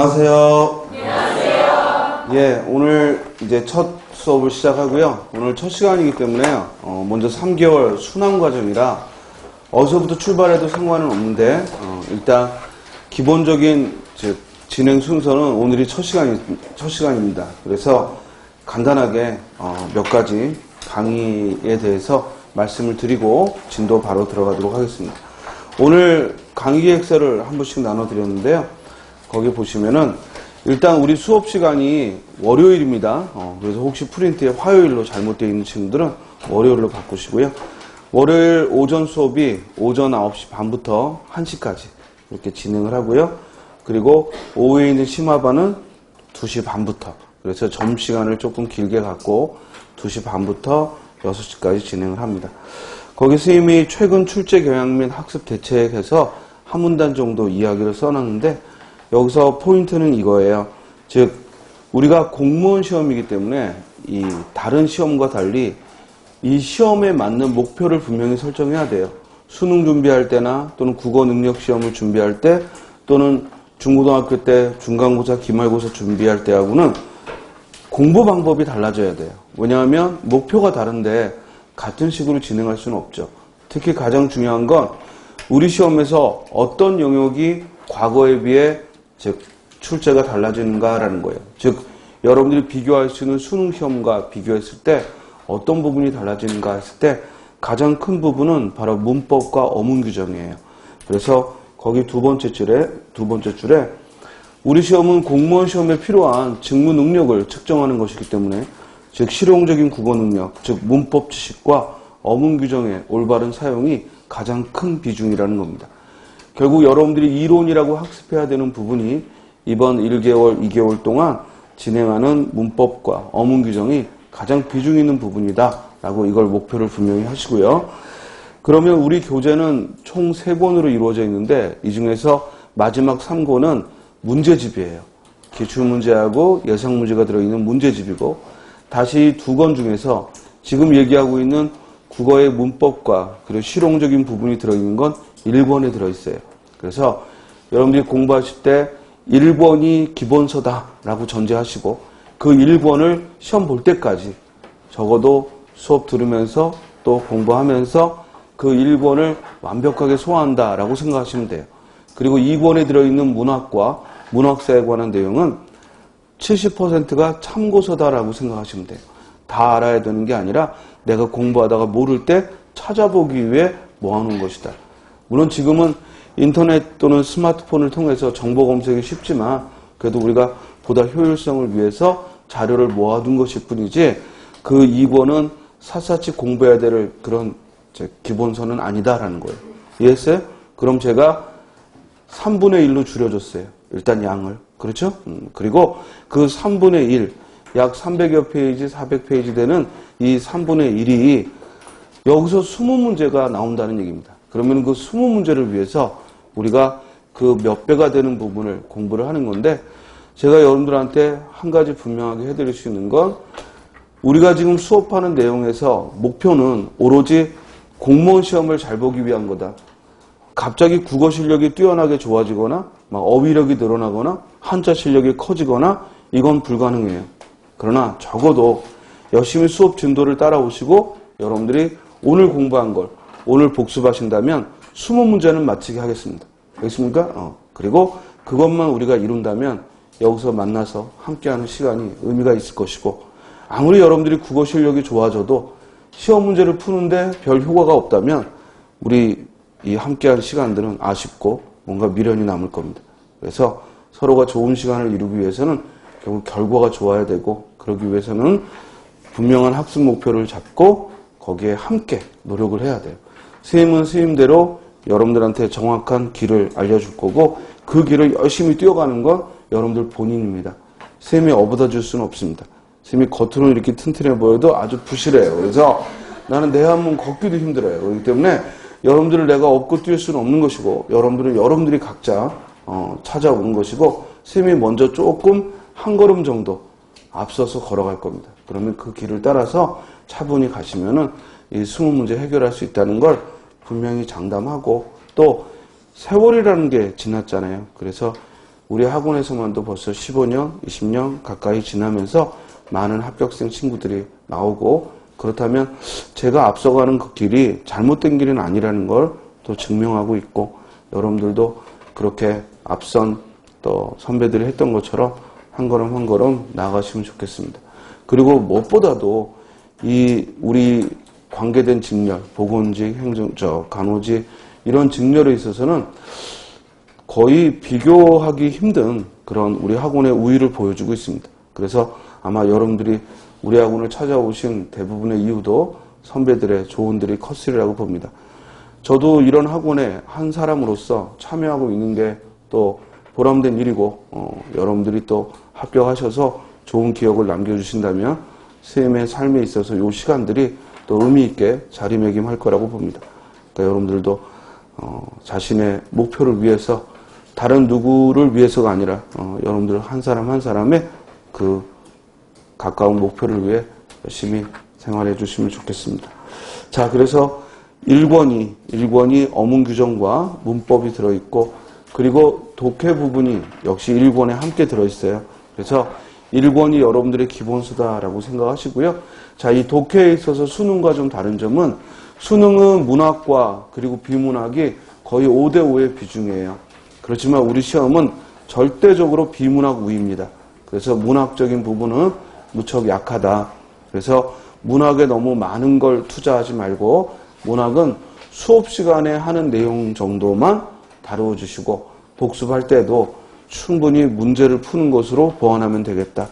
안녕하세요. 안녕하세요. 예, 오늘 이제 첫 수업을 시작하고요. 오늘 첫 시간이기 때문에 먼저 3개월 순환 과정이라 어디서부터 출발해도 상관은 없는데 일단 기본적인 진행 순서는 오늘이 첫 시간입니다. 그래서 간단하게 몇 가지 강의에 대해서 말씀을 드리고 진도 바로 들어가도록 하겠습니다. 오늘 강의 계획서를 한 번씩 나눠드렸는데요. 거기 보시면은 일단 우리 수업 시간이 월요일입니다. 그래서 혹시 프린트에 화요일로 잘못되어 있는 친구들은 월요일로 바꾸시고요. 월요일 오전 수업이 오전 9시 반부터 1시까지 이렇게 진행을 하고요. 그리고 오후에 있는 심화반은 2시 반부터, 그래서 점심시간을 조금 길게 갖고 2시 반부터 6시까지 진행을 합니다. 거기 선생님이 최근 출제 경향 및 학습 대책에서 한 문단 정도 이야기를 써놨는데, 여기서 포인트는 이거예요. 즉, 우리가 공무원 시험이기 때문에 이 다른 시험과 달리 이 시험에 맞는 목표를 분명히 설정해야 돼요. 수능 준비할 때나 또는 국어 능력 시험을 준비할 때 또는 중고등학교 때 중간고사, 기말고사 준비할 때하고는 공부 방법이 달라져야 돼요. 왜냐하면 목표가 다른데 같은 식으로 진행할 수는 없죠. 특히 가장 중요한 건 우리 시험에서 어떤 영역이 과거에 비해 즉 출제가 달라지는가라는 거예요. 즉 여러분들이 비교할 수 있는 수능 시험과 비교했을 때 어떤 부분이 달라지는가 했을 때 가장 큰 부분은 바로 문법과 어문 규정이에요. 그래서 거기 두 번째 줄에 우리 시험은 공무원 시험에 필요한 직무 능력을 측정하는 것이기 때문에 즉 실용적인 국어 능력, 즉 문법 지식과 어문 규정의 올바른 사용이 가장 큰 비중이라는 겁니다. 결국 여러분들이 이론이라고 학습해야 되는 부분이 이번 1개월, 2개월 동안 진행하는 문법과 어문 규정이 가장 비중 있는 부분이다라고 이걸 목표를 분명히 하시고요. 그러면 우리 교재는 총 3권으로 이루어져 있는데 이 중에서 마지막 3권은 문제집이에요. 기출문제하고 예상문제가 들어있는 문제집이고, 다시 2권 중에서 지금 얘기하고 있는 국어의 문법과 그리고 실용적인 부분이 들어있는 건 1권에 들어있어요. 그래서 여러분들이 공부하실 때 1권이 기본서다라고 전제하시고 그 1권을 시험 볼 때까지 적어도 수업 들으면서 또 공부하면서 그 1권을 완벽하게 소화한다라고 생각하시면 돼요. 그리고 2권에 들어있는 문학과 문학사에 관한 내용은 70%가 참고서다라고 생각하시면 돼요. 다 알아야 되는 게 아니라 내가 공부하다가 모를 때 찾아보기 위해 모아놓은 것이다. 물론 지금은 인터넷 또는 스마트폰을 통해서 정보 검색이 쉽지만 그래도 우리가 보다 효율성을 위해서 자료를 모아둔 것일 뿐이지 그 2권은 샅샅이 공부해야 될 그런 기본서는 아니다라는 거예요. 이해했어요? 그럼 제가 3분의 1로 줄여줬어요. 일단 양을. 그렇죠? 그리고 그 3분의 1, 약 300여 페이지, 400페이지 되는 이 3분의 1이 여기서 20문제가 나온다는 얘기입니다. 그러면 그 20문제를 위해서 우리가 그 몇 배가 되는 부분을 공부를 하는 건데, 제가 여러분들한테 한 가지 분명하게 해드릴 수 있는 건 우리가 지금 수업하는 내용에서 목표는 오로지 공무원 시험을 잘 보기 위한 거다. 갑자기 국어 실력이 뛰어나게 좋아지거나 막 어휘력이 늘어나거나 한자 실력이 커지거나 이건 불가능해요. 그러나 적어도 열심히 수업 진도를 따라오시고 여러분들이 오늘 공부한 걸 오늘 복습하신다면 20문제는 마치게 하겠습니다. 알겠습니까? 그리고 그것만 우리가 이룬다면 여기서 만나서 함께하는 시간이 의미가 있을 것이고, 아무리 여러분들이 국어 실력이 좋아져도 시험 문제를 푸는데 별 효과가 없다면 우리 이 함께하는 시간들은 아쉽고 뭔가 미련이 남을 겁니다. 그래서 서로가 좋은 시간을 이루기 위해서는 결국 결과가 좋아야 되고, 그러기 위해서는 분명한 학습 목표를 잡고 거기에 함께 노력을 해야 돼요. 선생님은 선생님대로 여러분들한테 정확한 길을 알려줄 거고 그 길을 열심히 뛰어가는 건 여러분들 본인입니다. 선생님이 어부다 줄 수는 없습니다. 선생님이 겉으로는 이렇게 튼튼해 보여도 아주 부실해요. 그래서 나는 내 한 몸 걷기도 힘들어요. 그렇기 때문에 여러분들을 내가 업고 뛸 수는 없는 것이고, 여러분들은 여러분들이 각자 찾아오는 것이고, 선생님이 먼저 조금 한 걸음 정도 앞서서 걸어갈 겁니다. 그러면 그 길을 따라서 차분히 가시면은 이 20문제 해결할 수 있다는 걸 분명히 장담하고, 또 세월이라는 게 지났잖아요. 그래서 우리 학원에서만도 벌써 15년, 20년 가까이 지나면서 많은 합격생 친구들이 나오고, 그렇다면 제가 앞서가는 그 길이 잘못된 길은 아니라는 걸 또 증명하고 있고, 여러분들도 그렇게 앞선 또 선배들이 했던 것처럼 한 걸음 한 걸음 나아가시면 좋겠습니다. 그리고 무엇보다도 이 우리 관계된 직렬, 보건직, 간호직 이런 직렬에 있어서는 거의 비교하기 힘든 그런 우리 학원의 우위를 보여주고 있습니다. 그래서 아마 여러분들이 우리 학원을 찾아오신 대부분의 이유도 선배들의 조언들이 컸으리라고 봅니다. 저도 이런 학원에 한 사람으로서 참여하고 있는 게 또 보람된 일이고, 여러분들이 또 합격하셔서 좋은 기억을 남겨주신다면 선생님의 삶에 있어서 이 시간들이 또 의미 있게 자리매김할 거라고 봅니다. 그러니까 여러분들도 자신의 목표를 위해서, 다른 누구를 위해서가 아니라 여러분들 한 사람 한 사람의 그 가까운 목표를 위해 열심히 생활해 주시면 좋겠습니다. 자, 그래서 1권이 어문 규정과 문법이 들어있고, 그리고 독해 부분이 역시 1권에 함께 들어있어요. 그래서 1권이 여러분들의 기본수다라고 생각하시고요. 자, 이 독해에 있어서 수능과 좀 다른 점은, 수능은 문학과 그리고 비문학이 거의 5대5의 비중이에요. 그렇지만 우리 시험은 절대적으로 비문학 우위입니다. 그래서 문학적인 부분은 무척 약하다. 그래서 문학에 너무 많은 걸 투자하지 말고, 문학은 수업 시간에 하는 내용 정도만 다루어 주시고, 복습할 때도 충분히 문제를 푸는 것으로 보완하면 되겠다.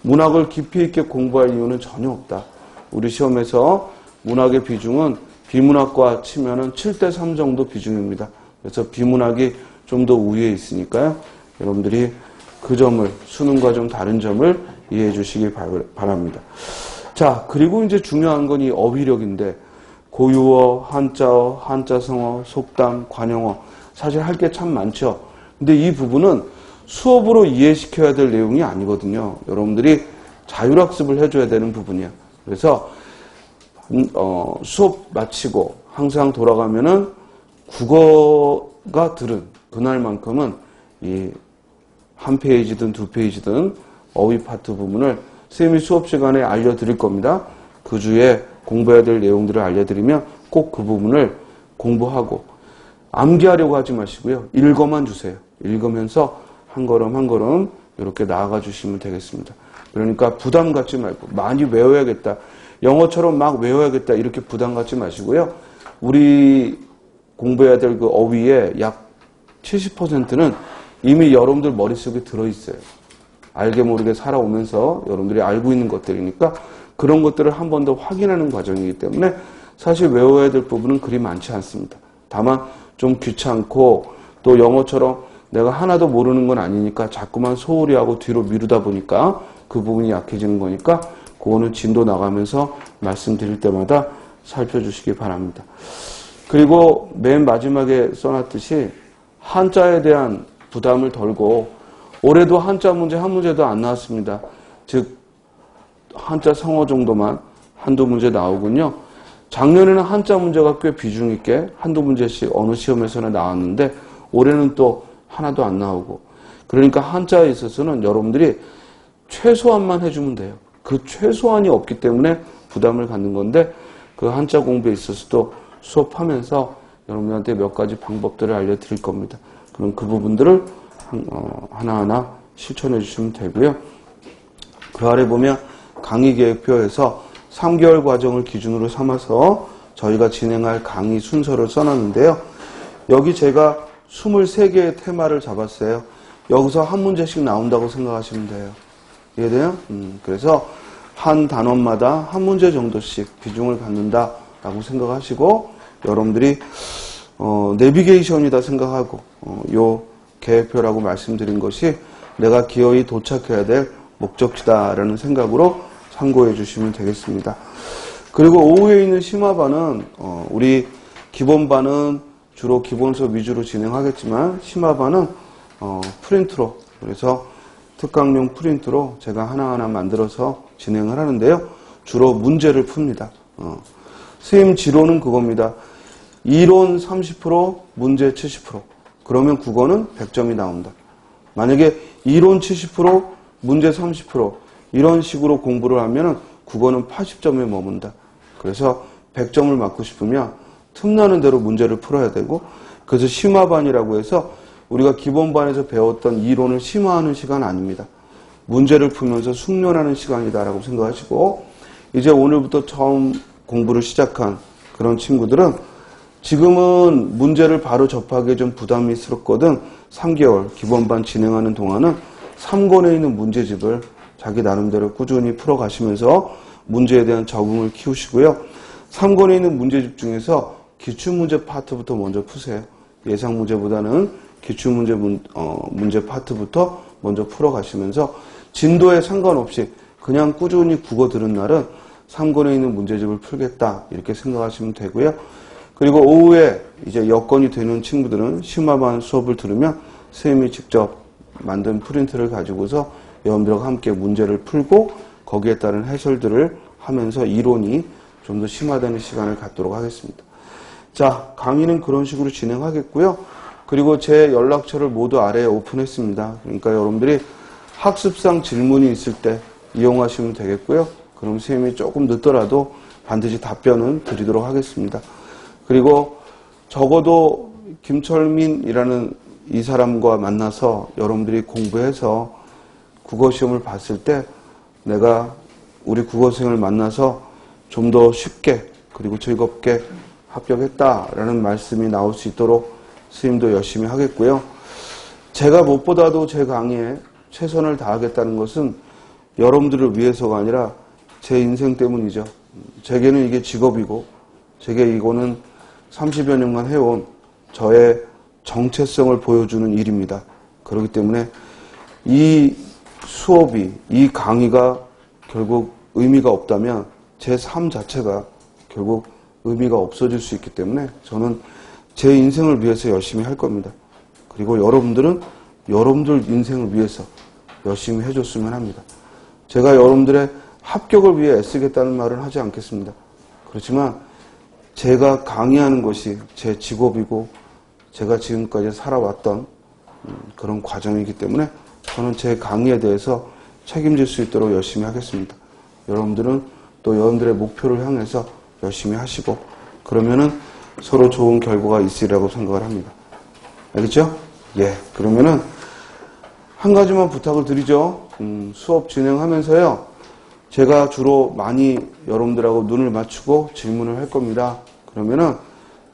문학을 깊이 있게 공부할 이유는 전혀 없다. 우리 시험에서 문학의 비중은 비문학과 치면은 7대3 정도 비중입니다. 그래서 비문학이 좀 더 우위에 있으니까요. 여러분들이 그 점을, 수능과 좀 다른 점을 이해해 주시기 바랍니다. 자, 그리고 이제 중요한 건 이 어휘력인데, 고유어, 한자어, 한자성어, 속담, 관용어, 사실 할 게 참 많죠. 근데 이 부분은 수업으로 이해시켜야 될 내용이 아니거든요. 여러분들이 자율학습을 해줘야 되는 부분이야. 그래서 수업 마치고 항상 돌아가면은 국어가 들은 그날만큼은 이 한 페이지든 두 페이지든 어휘 파트 부분을 선생님이 수업 시간에 알려드릴 겁니다. 그 주에 공부해야 될 내용들을 알려드리면 꼭 그 부분을 공부하고, 암기하려고 하지 마시고요. 읽어만 주세요. 읽으면서 한 걸음 한 걸음 이렇게 나아가 주시면 되겠습니다. 그러니까 부담 갖지 말고, 많이 외워야겠다, 영어처럼 막 외워야겠다 이렇게 부담 갖지 마시고요. 우리 공부해야 될 그 어휘의 약 70%는 이미 여러분들 머릿속에 들어있어요. 알게 모르게 살아오면서 여러분들이 알고 있는 것들이니까 그런 것들을 한 번 더 확인하는 과정이기 때문에 사실 외워야 될 부분은 그리 많지 않습니다. 다만 좀 귀찮고, 또 영어처럼 내가 하나도 모르는 건 아니니까 자꾸만 소홀히 하고 뒤로 미루다 보니까 그 부분이 약해지는 거니까, 그거는 진도 나가면서 말씀드릴 때마다 살펴주시기 바랍니다. 그리고 맨 마지막에 써놨듯이 한자에 대한 부담을 덜고, 올해도 한자 문제 한 문제도 안 나왔습니다. 즉 한자 성어 정도만 한두 문제 나오군요. 작년에는 한자 문제가 꽤 비중 있게 한두 문제씩 어느 시험에서나 나왔는데, 올해는 또 하나도 안 나오고, 그러니까 한자에 있어서는 여러분들이 최소한만 해주면 돼요. 그 최소한이 없기 때문에 부담을 갖는 건데, 그 한자 공부에 있어서도 수업하면서 여러분들한테 몇 가지 방법들을 알려드릴 겁니다. 그럼 그 부분들을 하나하나 실천해 주시면 되고요. 그 아래 보면 강의계획표에서 3개월 과정을 기준으로 삼아서 저희가 진행할 강의 순서를 써놨는데요. 여기 제가 23개의 테마를 잡았어요. 여기서 한 문제씩 나온다고 생각하시면 돼요. 이해돼요? 그래서 한 단원마다 한 문제 정도씩 비중을 갖는다라고 생각하시고, 여러분들이 내비게이션이다 생각하고, 요 계획표라고 말씀드린 것이 내가 기어이 도착해야 될 목적지다라는 생각으로 참고해 주시면 되겠습니다. 그리고 오후에 있는 심화반은 우리 기본반은 주로 기본 수업 위주로 진행하겠지만, 심화반은 프린트로, 그래서 특강용 프린트로 제가 하나하나 만들어서 진행을 하는데요. 주로 문제를 풉니다. 선생님 지론은 그겁니다. 이론 30%, 문제 70%. 그러면 국어는 100점이 나온다. 만약에 이론 70%, 문제 30% 이런 식으로 공부를 하면은 국어는 80점에 머문다. 그래서 100점을 맞고 싶으면 틈나는 대로 문제를 풀어야 되고, 그래서 심화반이라고 해서 우리가 기본반에서 배웠던 이론을 심화하는 시간 아닙니다. 문제를 풀면서 숙련하는 시간이다라고 생각하시고, 이제 오늘부터 처음 공부를 시작한 그런 친구들은 지금은 문제를 바로 접하기에 좀 부담스럽거든 3개월 기본반 진행하는 동안은 3권에 있는 문제집을 자기 나름대로 꾸준히 풀어가시면서 문제에 대한 적응을 키우시고요. 3권에 있는 문제집 중에서 기출문제 파트부터 먼저 푸세요. 예상 문제보다는 기출문제 문제 파트부터 먼저 풀어가시면서 진도에 상관없이 그냥 꾸준히 국어 들은 날은 3권에 있는 문제집을 풀겠다 이렇게 생각하시면 되고요. 그리고 오후에 이제 여건이 되는 친구들은 심화반 수업을 들으면 선생님이 직접 만든 프린트를 가지고서 여러분들과 함께 문제를 풀고 거기에 따른 해설들을 하면서 이론이 좀 더 심화되는 시간을 갖도록 하겠습니다. 자, 강의는 그런 식으로 진행하겠고요. 그리고 제 연락처를 모두 아래에 오픈했습니다. 그러니까 여러분들이 학습상 질문이 있을 때 이용하시면 되겠고요. 그럼 선생님이 조금 늦더라도 반드시 답변은 드리도록 하겠습니다. 그리고 적어도 김철민이라는 이 사람과 만나서 여러분들이 공부해서 국어시험을 봤을 때 내가 우리 국어생을 만나서 좀 더 쉽게 그리고 즐겁게 합격했다라는 말씀이 나올 수 있도록 선생님도 열심히 하겠고요. 제가 무엇보다도 제 강의에 최선을 다하겠다는 것은 여러분들을 위해서가 아니라 제 인생 때문이죠. 제게는 이게 직업이고 제게 이거는 30여 년간 해온 저의 정체성을 보여주는 일입니다. 그렇기 때문에 이 수업이, 이 강의가 결국 의미가 없다면 제 삶 자체가 결국 의미가 없어질 수 있기 때문에 저는 제 인생을 위해서 열심히 할 겁니다. 그리고 여러분들은 여러분들 인생을 위해서 열심히 해줬으면 합니다. 제가 여러분들의 합격을 위해 애쓰겠다는 말은 하지 않겠습니다. 그렇지만 제가 강의하는 것이 제 직업이고 제가 지금까지 살아왔던 그런 과정이기 때문에 저는 제 강의에 대해서 책임질 수 있도록 열심히 하겠습니다. 여러분들은 또 여러분들의 목표를 향해서 열심히 하시고 그러면은 서로 좋은 결과가 있으리라고 생각을 합니다. 알겠죠? 예. 그러면은 한 가지만 부탁을 드리죠. 수업 진행하면서요. 제가 주로 많이 여러분들하고 눈을 맞추고 질문을 할 겁니다. 그러면은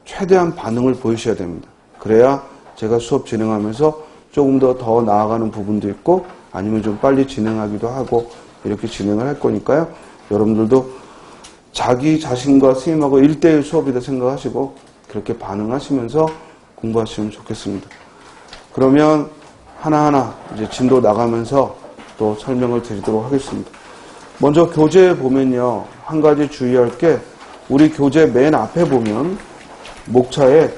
최대한 반응을 보이셔야 됩니다. 그래야 제가 수업 진행하면서 조금 더 나아가는 부분도 있고 아니면 좀 빨리 진행하기도 하고 이렇게 진행을 할 거니까요. 여러분들도 자기 자신과 선생님하고 1대1 수업이다 생각하시고 그렇게 반응하시면서 공부하시면 좋겠습니다. 그러면 하나하나 이제 진도 나가면서 또 설명을 드리도록 하겠습니다. 먼저 교재에 보면요. 한 가지 주의할 게 우리 교재 맨 앞에 보면 목차에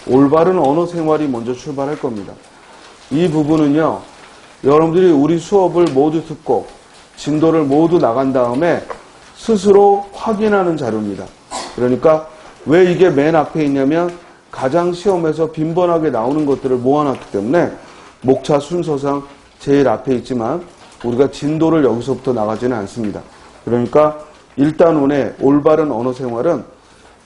올바른 언어 생활이 먼저 출발할 겁니다. 이 부분은요. 여러분들이 우리 수업을 모두 듣고 진도를 모두 나간 다음에 스스로 확인하는 자료입니다. 그러니까 왜 이게 맨 앞에 있냐면 가장 시험에서 빈번하게 나오는 것들을 모아놨기 때문에 목차 순서상 제일 앞에 있지만 우리가 진도를 여기서부터 나가지는 않습니다. 그러니까 1단원의 올바른 언어 생활은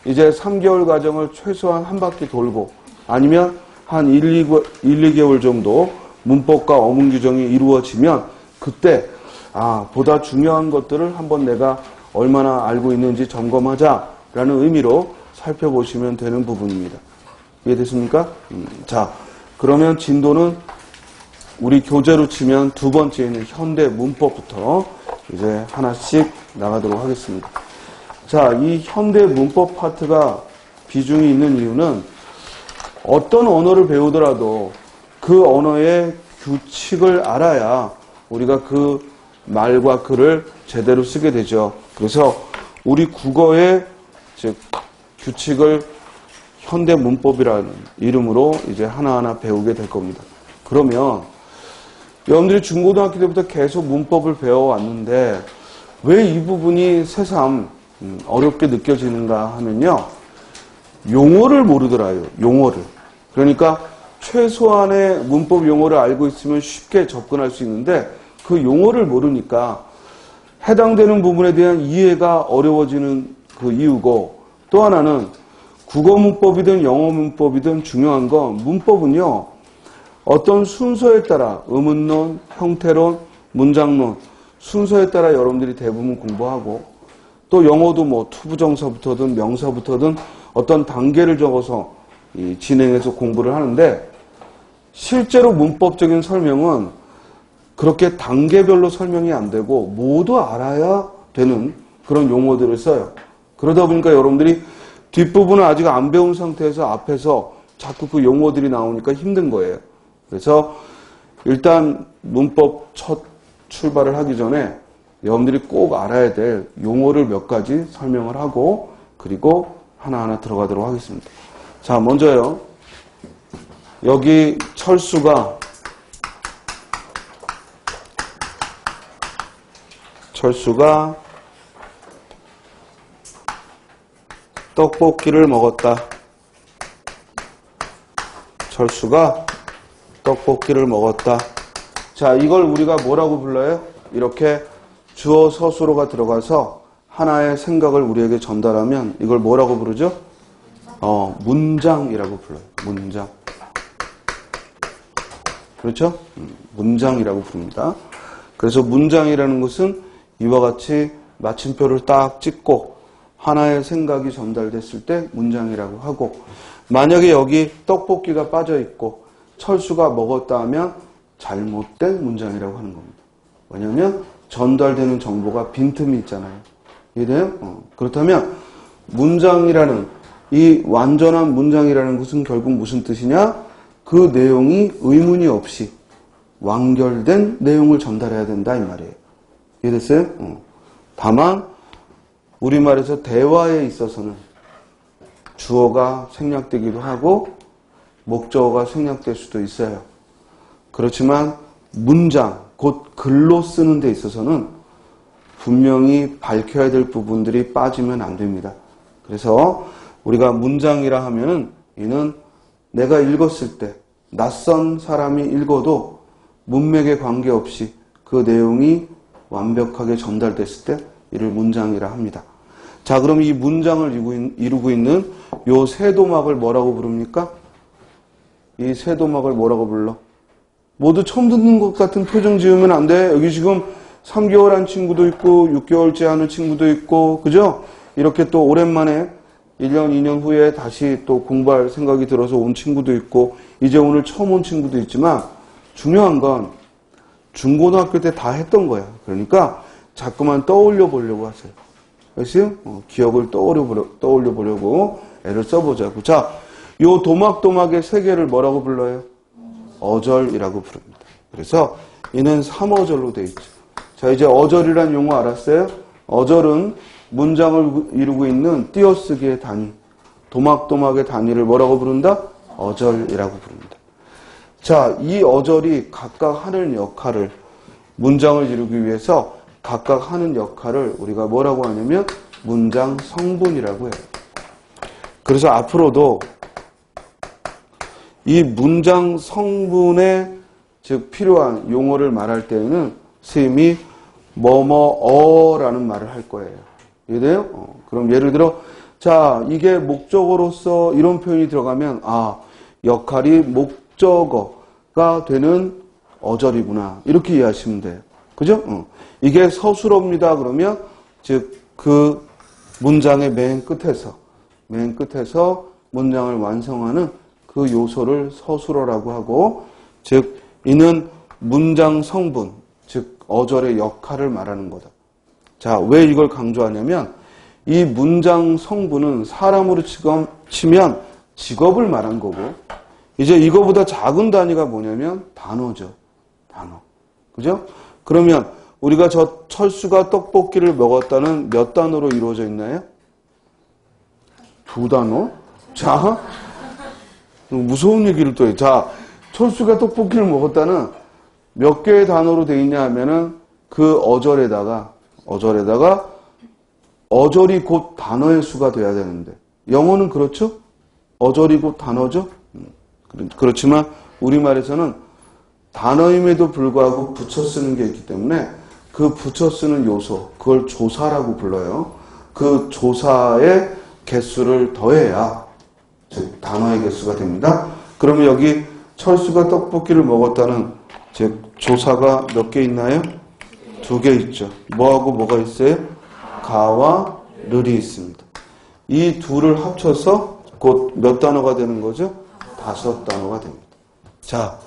이제 3개월 과정을 최소한 한 바퀴 돌고 아니면 한 2개월 정도 문법과 어문 규정이 이루어지면 그때 보다 중요한 것들을 한번 내가 얼마나 알고 있는지 점검하자라는 의미로 살펴보시면 되는 부분입니다. 이해됐습니까? 자, 그러면 진도는 우리 교재로 치면 두 번째 있는 현대 문법부터 이제 하나씩 나가도록 하겠습니다. 자, 이 현대 문법 파트가 비중이 있는 이유는 어떤 언어를 배우더라도 그 언어의 규칙을 알아야 우리가 그 말과 글을 제대로 쓰게 되죠. 그래서 우리 국어의 즉 규칙을 현대 문법이라는 이름으로 이제 하나하나 배우게 될 겁니다. 그러면 여러분들이 중고등학교 때부터 계속 문법을 배워왔는데 왜 이 부분이 새삼 어렵게 느껴지는가 하면요. 용어를 모르더라요. 용어를. 그러니까 최소한의 문법 용어를 알고 있으면 쉽게 접근할 수 있는데 그 용어를 모르니까 해당되는 부분에 대한 이해가 어려워지는 그 이유고, 또 하나는 국어 문법이든 영어 문법이든 중요한 건 문법은요, 어떤 순서에 따라 의문론, 형태론, 문장론 순서에 따라 여러분들이 대부분 공부하고, 또 영어도 뭐 투부정사부터든 명사부터든 어떤 단계를 적어서 진행해서 공부를 하는데, 실제로 문법적인 설명은 그렇게 단계별로 설명이 안 되고 모두 알아야 되는 그런 용어들을 써요. 그러다 보니까 여러분들이 뒷부분을 아직 안 배운 상태에서 앞에서 자꾸 그 용어들이 나오니까 힘든 거예요. 그래서 일단 문법 첫 출발을 하기 전에 여러분들이 꼭 알아야 될 용어를 몇 가지 설명을 하고, 그리고 하나하나 들어가도록 하겠습니다. 자, 먼저요. 여기 철수가 떡볶이를 먹었다. 철수가 떡볶이를 먹었다. 자, 이걸 우리가 뭐라고 불러요? 이렇게 주어 서술어가 들어가서 하나의 생각을 우리에게 전달하면 이걸 뭐라고 부르죠? 문장이라고 불러요. 문장. 그렇죠? 문장이라고 부릅니다. 그래서 문장이라는 것은 이와 같이 마침표를 딱 찍고 하나의 생각이 전달됐을 때 문장이라고 하고, 만약에 여기 떡볶이가 빠져 있고 철수가 먹었다 하면 잘못된 문장이라고 하는 겁니다. 왜냐하면 전달되는 정보가 빈틈이 있잖아요. 이해돼요? 그렇다면 문장이라는, 이 완전한 문장이라는 것은 결국 무슨 뜻이냐? 그 내용이 의문이 없이 완결된 내용을 전달해야 된다 이 말이에요. 이해됐어요? 다만 우리말에서 대화에 있어서는 주어가 생략되기도 하고 목적어가 생략될 수도 있어요. 그렇지만 문장, 곧 글로 쓰는 데 있어서는 분명히 밝혀야 될 부분들이 빠지면 안 됩니다. 그래서 우리가 문장이라 하면은 이는 내가 읽었을 때 낯선 사람이 읽어도 문맥에 관계없이 그 내용이 완벽하게 전달됐을 때 이를 문장이라 합니다. 자, 그럼 이 문장을 이루고 있는 요 세도막을 뭐라고 부릅니까? 이 세도막을 뭐라고 불러? 모두 처음 듣는 것 같은 표정 지으면 안 돼. 여기 지금 3개월 한 친구도 있고 6개월째 하는 친구도 있고, 그죠? 이렇게 또 오랜만에 1년, 2년 후에 다시 또 공부할 생각이 들어서 온 친구도 있고, 이제 오늘 처음 온 친구도 있지만, 중요한 건 중고등학교 때 다 했던 거야. 그러니까 자꾸만 떠올려 보려고 하세요. 알겠어요? 기억을 떠올려 보려고 애를 써보자고. 자, 요 도막도막의 세 개를 뭐라고 불러요? 어절이라고 부릅니다. 그래서 이는 3어절로 되어 있죠. 자, 이제 어절이란 용어 알았어요? 어절은 문장을 이루고 있는 띄어쓰기의 단위, 도막도막의 단위를 뭐라고 부른다? 어절이라고 부릅니다. 자, 이 어절이 각각 하는 역할을, 문장을 이루기 위해서 각각 하는 역할을 우리가 뭐라고 하냐면 문장 성분이라고 해요. 그래서 앞으로도 이 문장 성분에 즉 필요한 용어를 말할 때에는 선생님이 뭐뭐어라는 말을 할 거예요. 이해돼요? 그럼 예를 들어, 자, 이게 목적어로서 이런 표현이 들어가면, 아, 역할이 목적어가 되는 어절이구나. 이렇게 이해하시면 돼요. 그죠? 이게 서술어입니다. 그러면, 즉, 그 문장의 맨 끝에서 문장을 완성하는 그 요소를 서술어라고 하고, 즉, 이는 문장 성분, 즉, 어절의 역할을 말하는 거다. 자, 왜 이걸 강조하냐면 이 문장 성분은 사람으로 치면 직업을 말한 거고, 이제 이거보다 작은 단위가 뭐냐면 단어죠. 단어. 그죠? 그러면 우리가 저 철수가 떡볶이를 먹었다는 몇 단어로 이루어져 있나요? 2단어? 자, 무서운 얘기를 또 해. 자, 철수가 떡볶이를 먹었다는 몇 개의 단어로 되어 있냐 하면은 그 어절에다가 어절이 곧 단어의 수가 돼야 되는데, 영어는 그렇죠? 어절이 곧 단어죠? 그렇지만 우리말에서는 단어임에도 불구하고 붙여 쓰는 게 있기 때문에 그 붙여 쓰는 요소, 그걸 조사라고 불러요. 그 조사의 개수를 더해야 즉 단어의 개수가 됩니다. 그러면 여기 철수가 떡볶이를 먹었다는 즉 조사가 몇 개 있나요? 2개 있죠. 뭐하고 뭐가 있어요? 가와 르이 있습니다. 이 둘을 합쳐서 곧 몇 단어가 되는 거죠? 5단어가 됩니다. 자,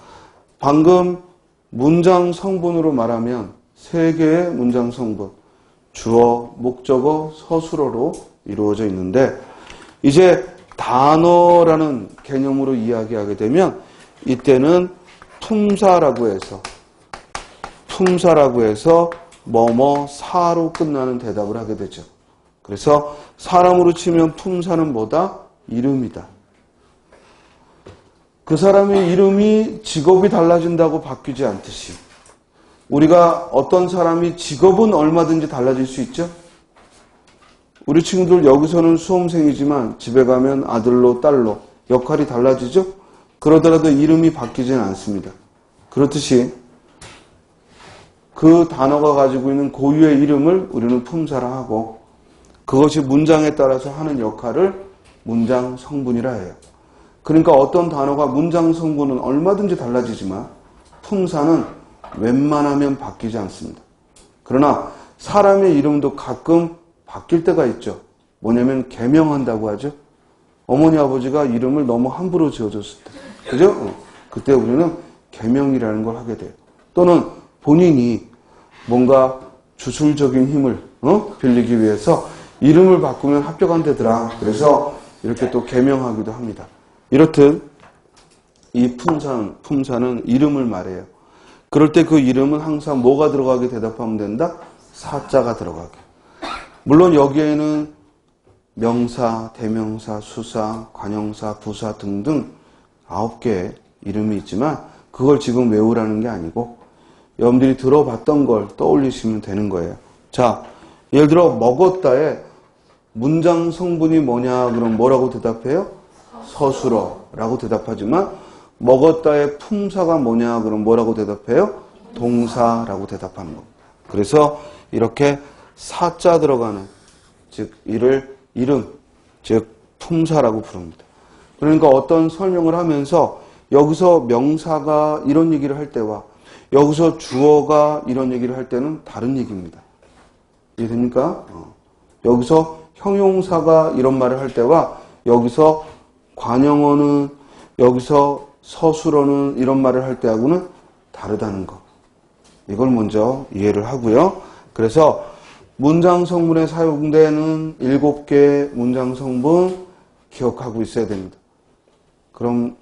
방금 문장 성분으로 말하면 3개의 문장 성분, 주어, 목적어, 서술어로 이루어져 있는데 이제 단어라는 개념으로 이야기하게 되면 이때는 품사라고 해서 뭐뭐 사로 끝나는 대답을 하게 되죠. 그래서 사람으로 치면 품사는 뭐다? 이름이다. 그 사람의 이름이 직업이 달라진다고 바뀌지 않듯이 우리가 어떤 사람이 직업은 얼마든지 달라질 수 있죠. 우리 친구들 여기서는 수험생이지만 집에 가면 아들로 딸로 역할이 달라지죠. 그러더라도 이름이 바뀌지는 않습니다. 그렇듯이 그 단어가 가지고 있는 고유의 이름을 우리는 품사라 하고 그것이 문장에 따라서 하는 역할을 문장 성분이라 해요. 그러니까 어떤 단어가 문장 성분은 얼마든지 달라지지만 품사는 웬만하면 바뀌지 않습니다. 그러나 사람의 이름도 가끔 바뀔 때가 있죠. 뭐냐면 개명한다고 하죠. 어머니 아버지가 이름을 너무 함부로 지어줬을 때. 그죠? 그때 우리는 개명이라는 걸 하게 돼요. 또는 본인이 뭔가 주술적인 힘을 빌리기 위해서 이름을 바꾸면 합격한 데더라. 그래서 이렇게 또 개명하기도 합니다. 이렇듯 이 품사는 이름을 말해요. 그럴 때 그 이름은 항상 뭐가 들어가게 대답하면 된다? 사자가 들어가게. 물론 여기에는 명사, 대명사, 수사, 관형사, 부사 등등 9개의 이름이 있지만 그걸 지금 외우라는 게 아니고 여러분들이 들어봤던 걸 떠올리시면 되는 거예요. 자, 예를 들어 먹었다에 문장 성분이 뭐냐 그럼 뭐라고 대답해요? 서술어라고 대답하지만 먹었다의 품사가 뭐냐 그럼 뭐라고 대답해요? 동사라고 대답하는 겁니다. 그래서 이렇게 사자 들어가는 즉 이를 이름 즉 품사라고 부릅니다. 그러니까 어떤 설명을 하면서 여기서 명사가 이런 얘기를 할 때와 여기서 주어가 이런 얘기를 할 때는 다른 얘기입니다. 이해됩니까? 여기서 형용사가 이런 말을 할 때와 여기서 관형어는 여기서 서술어는 이런 말을 할 때하고는 다르다는 거. 이걸 먼저 이해를 하고요. 그래서 문장 성분에 사용되는 7개의 문장 성분 기억하고 있어야 됩니다. 그럼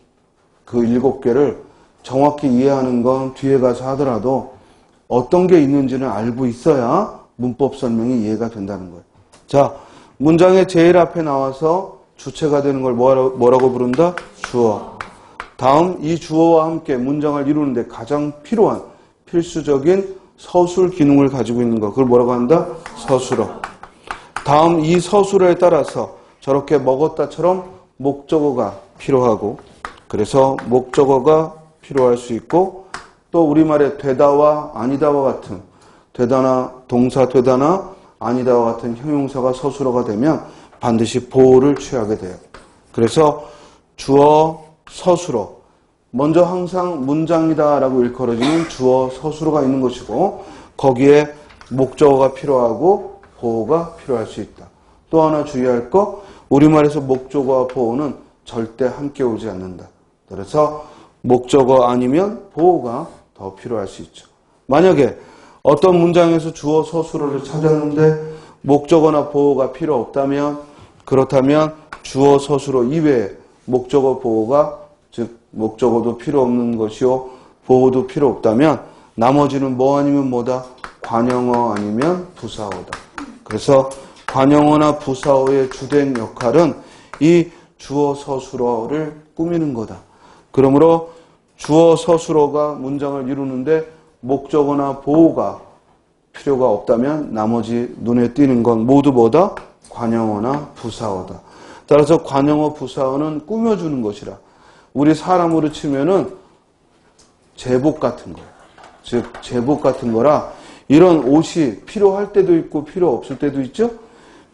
그 7개를 정확히 이해하는 건 뒤에 가서 하더라도 어떤 게 있는지는 알고 있어야 문법 설명이 이해가 된다는 거예요. 자, 문장의 제일 앞에 나와서 주체가 되는 걸 뭐라고 부른다? 주어. 다음 이 주어와 함께 문장을 이루는데 가장 필요한 필수적인 서술 기능을 가지고 있는 거. 그걸 뭐라고 한다? 서술어. 다음 이 서술어에 따라서 저렇게 먹었다처럼 목적어가 필요하고 그래서 목적어가 필요할 수 있고 또 우리말에 되다와 아니다와 같은 되다나 동사 되다나 아니다와 같은 형용사가 서술어가 되면 반드시 보호를 취하게 돼요. 그래서 주어, 서술어. 먼저 항상 문장이다라고 일컬어지는 주어, 서술어가 있는 것이고 거기에 목적어가 필요하고 보호가 필요할 수 있다. 또 하나 주의할 거 우리말에서 목적어와 보호는 절대 함께 오지 않는다. 그래서 목적어 아니면 보호가 더 필요할 수 있죠. 만약에 어떤 문장에서 주어, 서술어를 찾았는데 목적어나 보호가 필요 없다면 그렇다면 주어, 서술어 이외에 목적어, 보호가 즉 목적어도 필요 없는 것이요 보호도 필요 없다면 나머지는 뭐 아니면 뭐다? 관형어 아니면 부사어다. 그래서 관형어나 부사어의 주된 역할은 이 주어, 서술어를 꾸미는 거다. 그러므로 주어, 서술어가 문장을 이루는데 목적어나 보호가 필요가 없다면 나머지 눈에 띄는 건 모두 뭐다? 관형어나 부사어다. 따라서 관형어, 부사어는 꾸며주는 것이라 우리 사람으로 치면은 제복 같은 거예요. 즉 제복 같은 거라 이런 옷이 필요할 때도 있고 필요 없을 때도 있죠.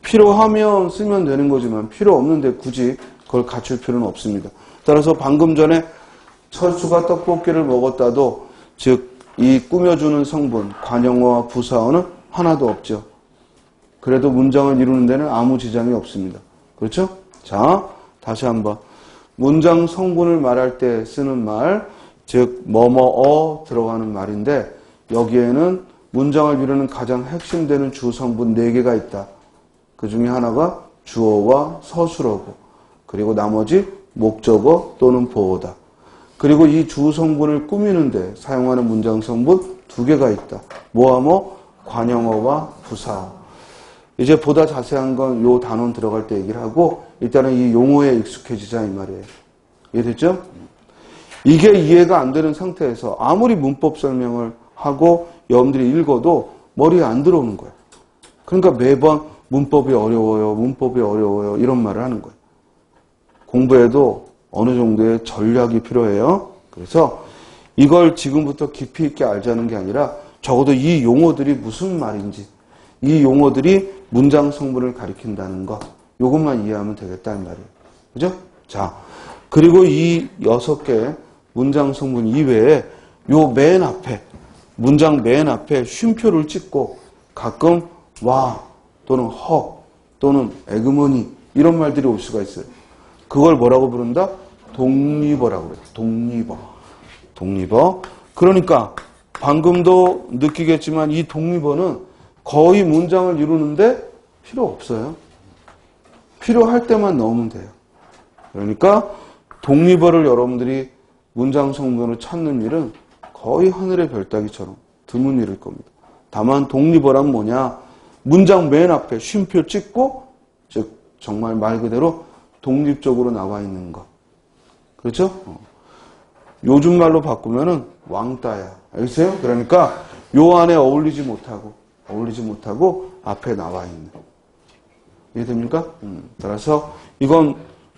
필요하면 쓰면 되는 거지만 필요 없는데 굳이 그걸 갖출 필요는 없습니다. 따라서 방금 전에 철수가 떡볶이를 먹었다도 즉 이 꾸며주는 성분 관용어와 부사어는 하나도 없죠. 그래도 문장을 이루는 데는 아무 지장이 없습니다. 그렇죠? 자, 다시 한번 문장 성분을 말할 때 쓰는 말, 즉 뭐뭐어 들어가는 말인데 여기에는 문장을 이루는 가장 핵심되는 주성분 4개가 있다. 그 중에 하나가 주어와 서술어고 그리고 나머지 목적어 또는 보어다. 그리고 이 주성분을 꾸미는데 사용하는 문장 성분 2개가 있다. 뭐와 뭐? 관용어와 부사어. 이제 보다 자세한 건 요 단원 들어갈 때 얘기를 하고 일단은 이 용어에 익숙해지자 이 말이에요. 이해됐죠? 이게 이해가 안 되는 상태에서 아무리 문법 설명을 하고 여러분들이 읽어도 머리에 안 들어오는 거예요. 그러니까 매번 문법이 어려워요 이런 말을 하는 거예요. 공부에도 어느 정도의 전략이 필요해요. 그래서 이걸 지금부터 깊이 있게 알자는 게 아니라 적어도 이 용어들이 무슨 말인지 이 용어들이 문장 성분을 가리킨다는 거 이것만 이해하면 되겠다는 말이에요. 그죠? 자, 그리고 이 6개 문장 성분 이외에 요 맨 앞에 문장 맨 앞에 쉼표를 찍고 가끔 와 또는 헉 또는 에그머니 이런 말들이 올 수가 있어요. 그걸 뭐라고 부른다? 독립어라고 그래요. 독립어. 그러니까 방금도 느끼겠지만 이 독립어는 거의 문장을 이루는데 필요 없어요. 필요할 때만 넣으면 돼요. 그러니까 독립어를 여러분들이 문장 성분으로 찾는 일은 거의 하늘의 별 따기처럼 드문 일일 겁니다. 다만 독립어란 뭐냐? 문장 맨 앞에 쉼표 찍고 즉 정말 말 그대로 독립적으로 나와 있는 것. 그렇죠? 요즘 말로 바꾸면은 왕따야. 알겠어요? 그러니까 요 안에 어울리지 못하고 앞에 나와 있는. 이해됩니까? 따라서 이건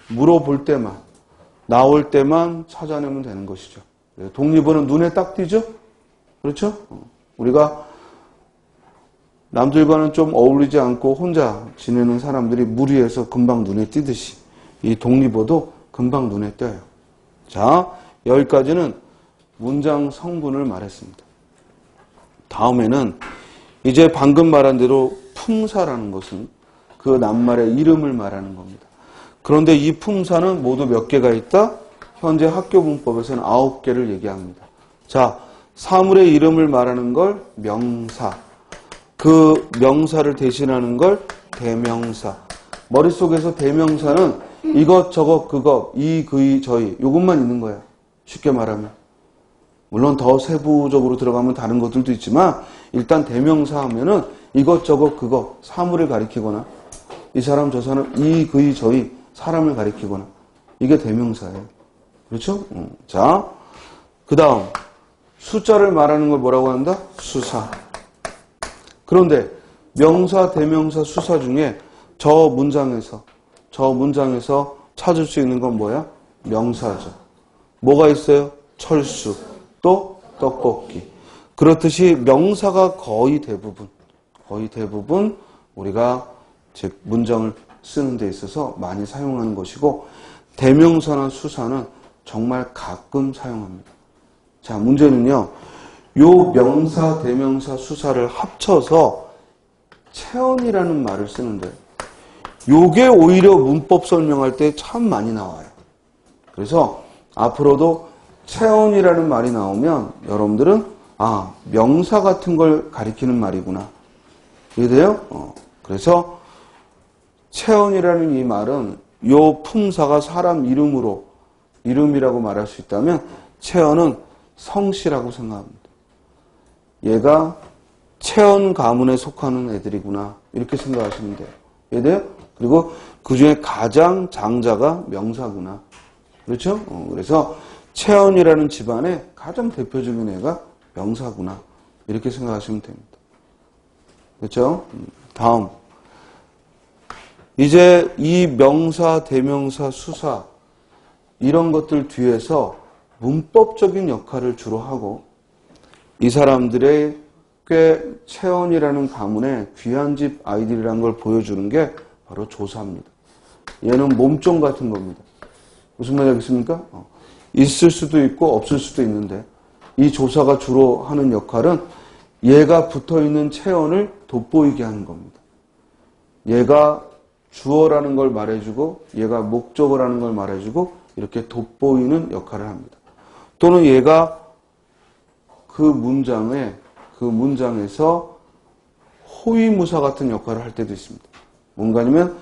물어볼 때만, 나올 때만 찾아내면 되는 것이죠. 독립어는 눈에 딱 띄죠? 그렇죠? 우리가 남들과는 좀 어울리지 않고 혼자 지내는 사람들이 무리해서 금방 눈에 띄듯이 이 독립어도 금방 눈에 띄어요. 자, 여기까지는 문장 성분을 말했습니다. 다음에는 이제 방금 말한 대로 품사라는 것은 그 낱말의 이름을 말하는 겁니다. 그런데 이 품사는 모두 몇 개가 있다? 현재 학교 문법에서는 9개를 얘기합니다. 자, 사물의 이름을 말하는 걸 명사, 그 명사를 대신하는 걸 대명사. 머릿속에서 대명사는 이것저것 그것 이 그이 저희 이것만 있는 거예요. 쉽게 말하면. 물론 더 세부적으로 들어가면 다른 것들도 있지만 일단 대명사 하면은 이것저것 그것 사물을 가리키거나 이 사람 저 사람 이 그이 저희 사람을 가리키거나 이게 대명사예요. 그렇죠? 자, 그 다음 숫자를 말하는 걸 뭐라고 한다? 수사. 그런데 명사, 대명사, 수사 중에 저 문장에서 찾을 수 있는 건 뭐야? 명사죠. 뭐가 있어요? 철수, 또 떡볶이. 그렇듯이 명사가 거의 대부분 우리가 즉 문장을 쓰는 데 있어서 많이 사용하는 것이고 대명사나 수사는 정말 가끔 사용합니다. 자, 문제는요. 요 명사, 대명사, 수사를 합쳐서 체언이라는 말을 쓰는데 요게 오히려 문법 설명할 때 참 많이 나와요. 그래서 앞으로도 체언이라는 말이 나오면 여러분들은 아, 명사 같은 걸 가리키는 말이구나. 이해돼요? 그래서 체언이라는 이 말은 요 품사가 사람 이름이라고 말할 수 있다면 체언은 성씨라고 생각합니다. 얘가 체언 가문에 속하는 애들이구나. 이렇게 생각하시면 돼요. 이해돼요? 그리고 그 중에 가장 장자가 명사구나. 그렇죠? 그래서 체언이라는 집안의 가장 대표적인 애가 명사구나. 이렇게 생각하시면 됩니다. 그렇죠? 다음. 이제 이 명사, 대명사, 수사 이런 것들 뒤에서 문법적인 역할을 주로 하고 이 사람들의 꽤 체언이라는 가문의 귀한 집 아이들이라는 걸 보여주는 게 바로 조사입니다. 얘는 몸종 같은 겁니다. 무슨 말이 알겠습니까? 있을 수도 있고 없을 수도 있는데 이 조사가 주로 하는 역할은 얘가 붙어있는 체언을 돋보이게 하는 겁니다. 얘가 주어라는 걸 말해주고 얘가 목적어라는 걸 말해주고 이렇게 돋보이는 역할을 합니다. 또는 얘가 그 문장에서 호위무사 같은 역할을 할 때도 있습니다. 뭔가 아니면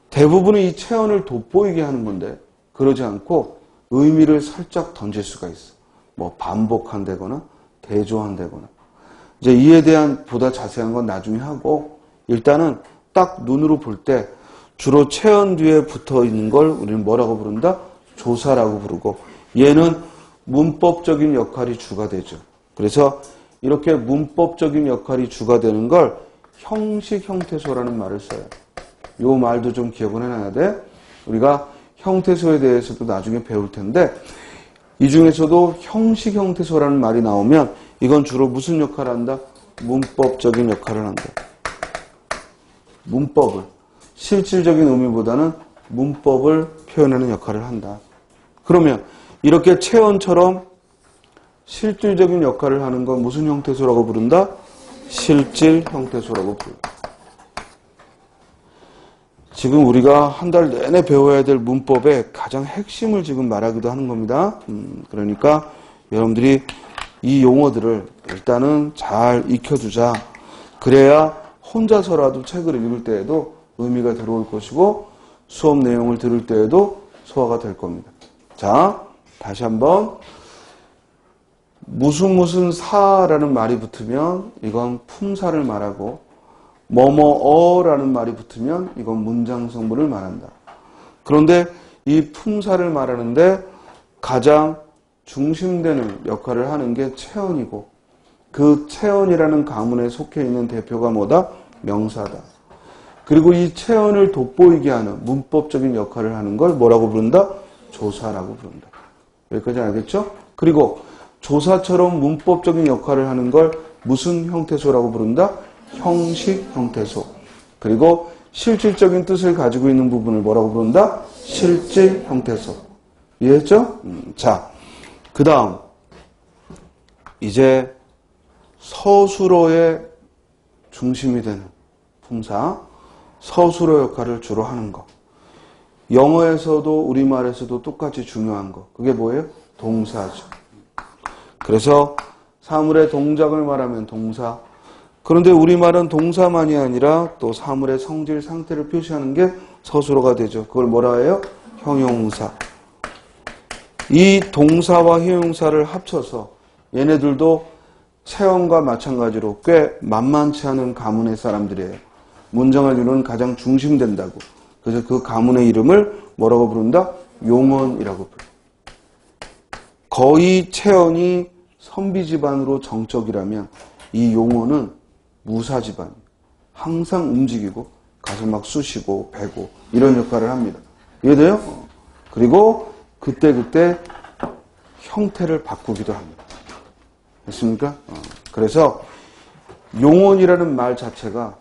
대부분은 이 체언을 돋보이게 하는 건데 그러지 않고 의미를 살짝 던질 수가 있어. 뭐 반복한다거나 대조한다거나. 이제 이에 대한 보다 자세한 건 나중에 하고 일단은 딱 눈으로 볼 때 주로 체언 뒤에 붙어 있는 걸 우리는 뭐라고 부른다? 조사라고 부르고 얘는 문법적인 역할이 주가 되죠. 그래서 이렇게 문법적인 역할이 주가 되는 걸 형식 형태소라는 말을 써요. 이 말도 좀 기억을 해놔야 돼. 우리가 형태소에 대해서도 나중에 배울 텐데 이 중에서도 형식 형태소라는 말이 나오면 이건 주로 무슨 역할을 한다? 문법적인 역할을 한다. 문법을 실질적인 의미보다는 문법을 표현하는 역할을 한다. 그러면 이렇게 체언처럼 실질적인 역할을 하는 건 무슨 형태소라고 부른다? 실질 형태소라고 부른다. 지금 우리가 한 달 내내 배워야 될 문법의 가장 핵심을 지금 말하기도 하는 겁니다. 그러니까 여러분들이 이 용어들을 일단은 잘 익혀두자. 그래야 혼자서라도 책을 읽을 때에도 의미가 들어올 것이고 수업 내용을 들을 때에도 소화가 될 겁니다. 자, 다시 한번 무슨 사라는 말이 붙으면 이건 품사를 말하고 뭐뭐어라는 말이 붙으면 이건 문장 성분을 말한다. 그런데 이 품사를 말하는데 가장 중심되는 역할을 하는 게 체언이고 그 체언이라는 가문에 속해 있는 대표가 뭐다? 명사다. 그리고 이 체언을 돋보이게 하는 문법적인 역할을 하는 걸 뭐라고 부른다? 조사라고 부른다. 여기까지 알겠죠? 그리고 조사처럼 문법적인 역할을 하는 걸 무슨 형태소라고 부른다? 형식 형태소. 그리고 실질적인 뜻을 가지고 있는 부분을 뭐라고 부른다? 실질 형태소. 이해했죠? 자, 그 다음 이제 서술어의 중심이 되는 품사, 서술어 역할을 주로 하는 거. 영어에서도 우리말에서도 똑같이 중요한 거. 그게 뭐예요? 동사죠. 그래서 사물의 동작을 말하면 동사. 그런데 우리말은 동사만이 아니라 또 사물의 성질, 상태를 표시하는 게 서술어가 되죠. 그걸 뭐라 해요? 형용사. 이 동사와 형용사를 합쳐서 얘네들도 체언과 마찬가지로 꽤 만만치 않은 가문의 사람들이에요. 문장을 이루는 가장 중심된다고. 그래서 그 가문의 이름을 뭐라고 부른다? 용언이라고 불러요. 거의 체언이 선비 집안으로 정적이라면 이 용언은 무사 집안이에요. 항상 움직이고 가서 막 쑤시고 베고 이런 역할을 합니다. 이해돼요? 그리고 그때그때 형태를 바꾸기도 합니다. 됐습니까? 그래서 용언이라는 말 자체가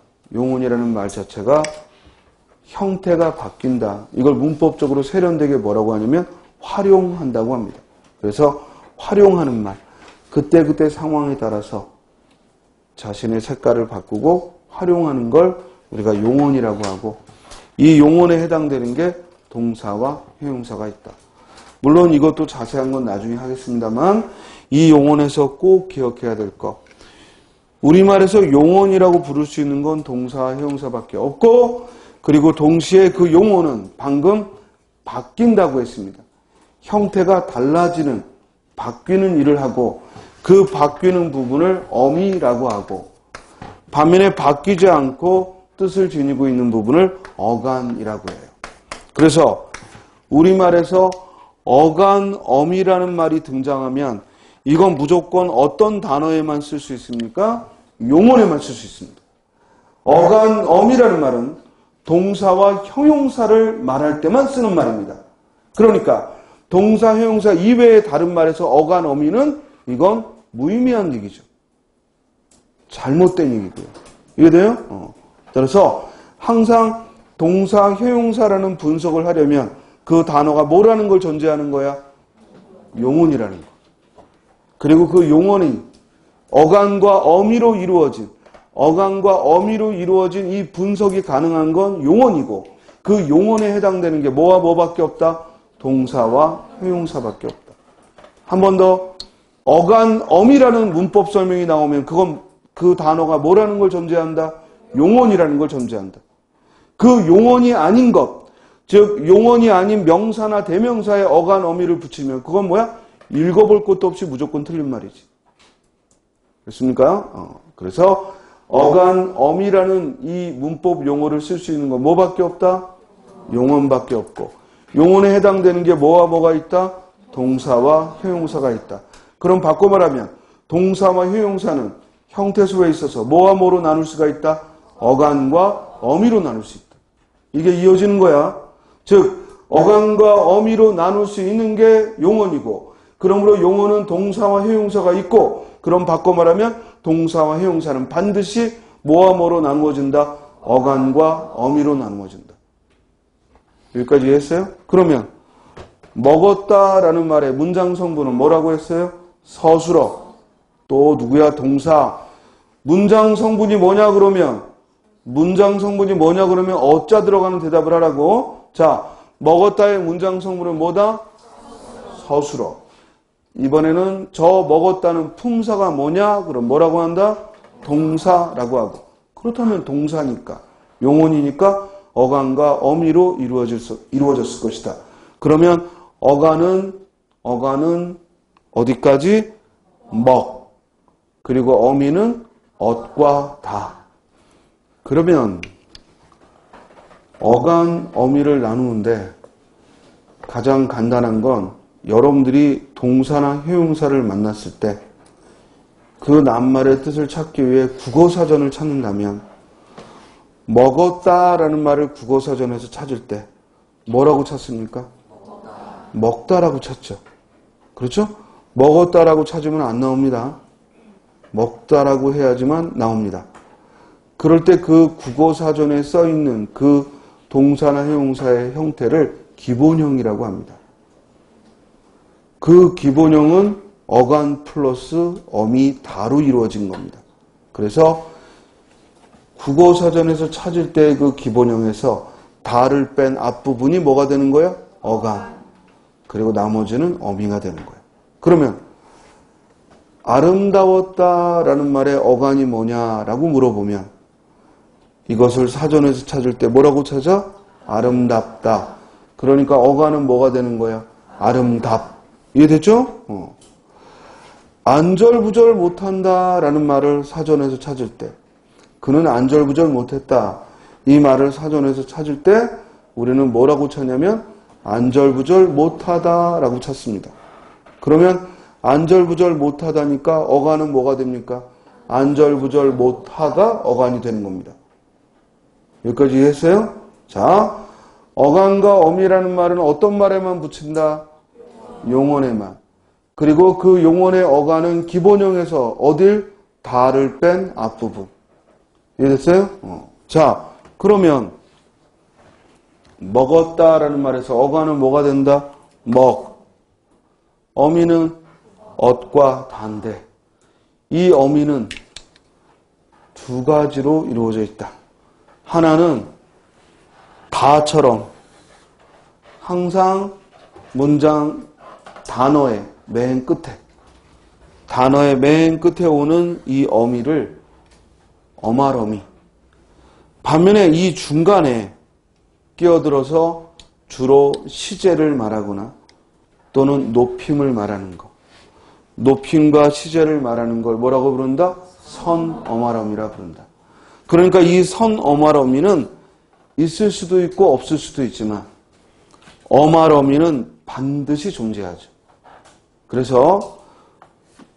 형태가 바뀐다. 이걸 문법적으로 세련되게 뭐라고 하냐면 활용한다고 합니다. 그래서 활용하는 말. 그때그때 상황에 따라서 자신의 색깔을 바꾸고 활용하는 걸 우리가 용언이라고 하고 이 용언에 해당되는 게 동사와 형용사가 있다. 물론 이것도 자세한 건 나중에 하겠습니다만 이 용언에서 꼭 기억해야 될 거. 우리말에서 용언이라고 부를 수 있는 건 동사와 형용사밖에 없고 그리고 동시에 그 용언은 방금 바뀐다고 했습니다. 형태가 달라지는, 바뀌는 일을 하고 그 바뀌는 부분을 어미라고 하고 반면에 바뀌지 않고 뜻을 지니고 있는 부분을 어간이라고 해요. 그래서 우리말에서 어간, 어미라는 말이 등장하면 이건 무조건 어떤 단어에만 쓸 수 있습니까? 용언에만 쓸 수 있습니다. 어간, 어미라는 말은 동사와 형용사를 말할 때만 쓰는 말입니다. 그러니까 동사, 형용사 이외의 다른 말에서 어간, 어미는 이건 무의미한 얘기죠. 잘못된 얘기고요. 이해돼요? 그래서 항상 동사, 형용사라는 분석을 하려면 그 단어가 뭐라는 걸 전제하는 거야? 용언이라는 거. 그리고 그 용언이 어간과 어미로 이루어진 이 분석이 가능한 건 용언이고 그 용언에 해당되는 게 뭐와 뭐밖에 없다? 동사와 형용사밖에 없다. 한 번 더 어간, 어미라는 문법 설명이 나오면 그건 그 단어가 뭐라는 걸 전제한다? 용언이라는 걸 전제한다. 그 용언이 아닌 것, 즉 용언이 아닌 명사나 대명사에 어간, 어미를 붙이면 그건 뭐야? 읽어볼 것도 없이 무조건 틀린 말이지. 그렇습니까? 그래서 어간, 어미라는 이 문법 용어를 쓸 수 있는 건 뭐밖에 없다? 용언밖에 없고 용언에 해당되는 게 뭐와 뭐가 있다? 동사와 형용사가 있다. 그럼 바꿔 말하면 동사와 형용사는 형태수에 있어서 뭐와 뭐로 나눌 수가 있다? 어간과 어미로 나눌 수 있다. 이게 이어지는 거야. 즉 어간과 어미로 나눌 수 있는 게 용언이고 그러므로 용언은 동사와 형용사가 있고 그럼 바꿔 말하면 동사와 형용사는 반드시 뭐와 뭐로 나누어진다? 어간과 어미로 나누어진다. 여기까지 이해했어요? 그러면 먹었다라는 말의 문장 성분은 뭐라고 했어요? 서술어. 또 누구야? 동사. 문장 성분이 뭐냐 그러면 어짜 들어가는 대답을 하라고. 자, 먹었다의 문장 성분은 뭐다? 서술어. 이번에는 저 먹었다는 품사가 뭐냐? 그럼 뭐라고 한다? 동사라고 하고. 그렇다면 동사니까 용언이니까 어간과 어미로 이루어졌을 것이다. 그러면 어간은 어디까지? 먹. 그리고 어미는 엇과 다. 그러면 어간, 어미를 나누는데 가장 간단한 건 여러분들이 동사나 형용사를 만났을 때 그 낱말의 뜻을 찾기 위해 국어사전을 찾는다면 먹었다라는 말을 국어사전에서 찾을 때 뭐라고 찾습니까? 먹다라고 찾죠. 그렇죠? 먹었다라고 찾으면 안 나옵니다. 먹다라고 해야지만 나옵니다. 그럴 때 그 국어사전에 써있는 그 동사나 형용사의 형태를 기본형이라고 합니다. 그 기본형은 어간 플러스 어미 다로 이루어진 겁니다. 그래서 국어사전에서 찾을 때 그 기본형에서 다를 뺀 앞부분이 뭐가 되는 거야? 어간. 그리고 나머지는 어미가 되는 거야. 그러면 아름다웠다라는 말의 어간이 뭐냐라고 물어보면 이것을 사전에서 찾을 때 뭐라고 찾아? 아름답다. 그러니까 어간은 뭐가 되는 거야? 아름답. 이해됐죠? 안절부절 못한다라는 말을 사전에서 찾을 때 그는 안절부절 못했다. 이 말을 사전에서 찾을 때 우리는 뭐라고 찾냐면 안절부절 못하다라고 찾습니다. 그러면 안절부절 못하다니까 어간은 뭐가 됩니까? 안절부절 못하가 어간이 되는 겁니다. 여기까지 이해했어요? 자, 어간과 어미라는 말은 어떤 말에만 붙인다? 용언에만. 그리고 그 용언의 어간은 기본형에서 어딜? 다를 뺀 앞부분. 이해됐어요? 자, 그러면 먹었다라는 말에서 어간은 뭐가 된다? 먹. 어미는 엇과 다인데 이 어미는 두 가지로 이루어져 있다. 하나는 다처럼 항상 문장 단어의 맨 끝에 오는 이 어미를 어말어미. 반면에 이 중간에 끼어들어서 주로 시제를 말하거나 또는 높임을 말하는 것. 높임과 시제를 말하는 걸 뭐라고 부른다? 선어말어미라 부른다. 그러니까 이 선어말어미는 있을 수도 있고 없을 수도 있지만 어말어미는 반드시 존재하죠. 그래서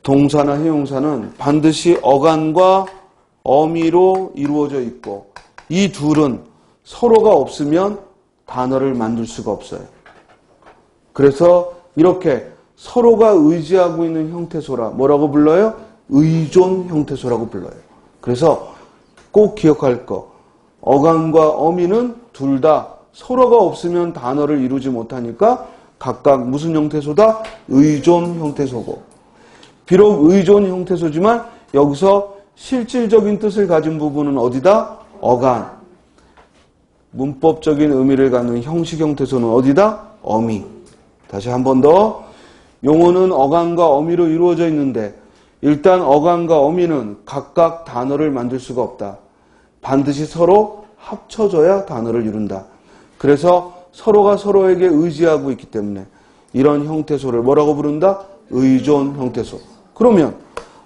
동사나 형용사는 반드시 어간과 어미로 이루어져 있고 이 둘은 서로가 없으면 단어를 만들 수가 없어요. 그래서 이렇게 서로가 의지하고 있는 형태소라 뭐라고 불러요? 의존 형태소라고 불러요. 그래서 꼭 기억할 거, 어간과 어미는 둘 다 서로가 없으면 단어를 이루지 못하니까 각각 무슨 형태소다? 의존 형태소고, 비록 의존 형태소지만 여기서 실질적인 뜻을 가진 부분은 어디다? 어간. 문법적인 의미를 갖는 형식 형태소는 어디다? 어미. 다시 한 번 더. 용어는 어간과 어미로 이루어져 있는데 일단 어간과 어미는 각각 단어를 만들 수가 없다. 반드시 서로 합쳐져야 단어를 이룬다. 그래서 서로가 서로에게 의지하고 있기 때문에 이런 형태소를 뭐라고 부른다? 의존 형태소. 그러면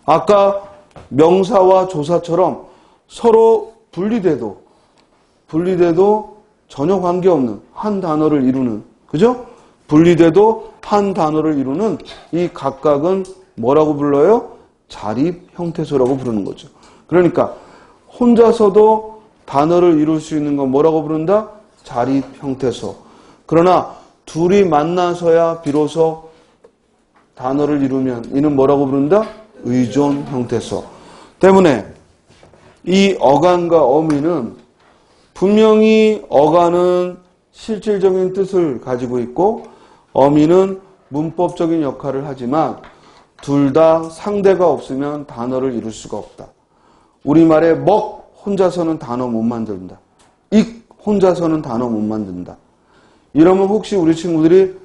아까 명사와 조사처럼 서로 분리돼도 전혀 관계없는 한 단어를 이루는, 그죠? 분리돼도 한 단어를 이루는 이 각각은 뭐라고 불러요? 자립 형태소라고 부르는 거죠. 그러니까 혼자서도 단어를 이룰 수 있는 건 뭐라고 부른다? 자립 형태소. 그러나 둘이 만나서야 비로소 단어를 이루면 이는 뭐라고 부른다? 의존 형태소. 때문에 이 어간과 어미는 분명히 어간은 실질적인 뜻을 가지고 있고 어미는 문법적인 역할을 하지만 둘 다 상대가 없으면 단어를 이룰 수가 없다. 우리말에 먹 혼자서는 단어 못 만든다. 익 혼자서는 단어 못 만든다. 이러면 혹시 우리 친구들이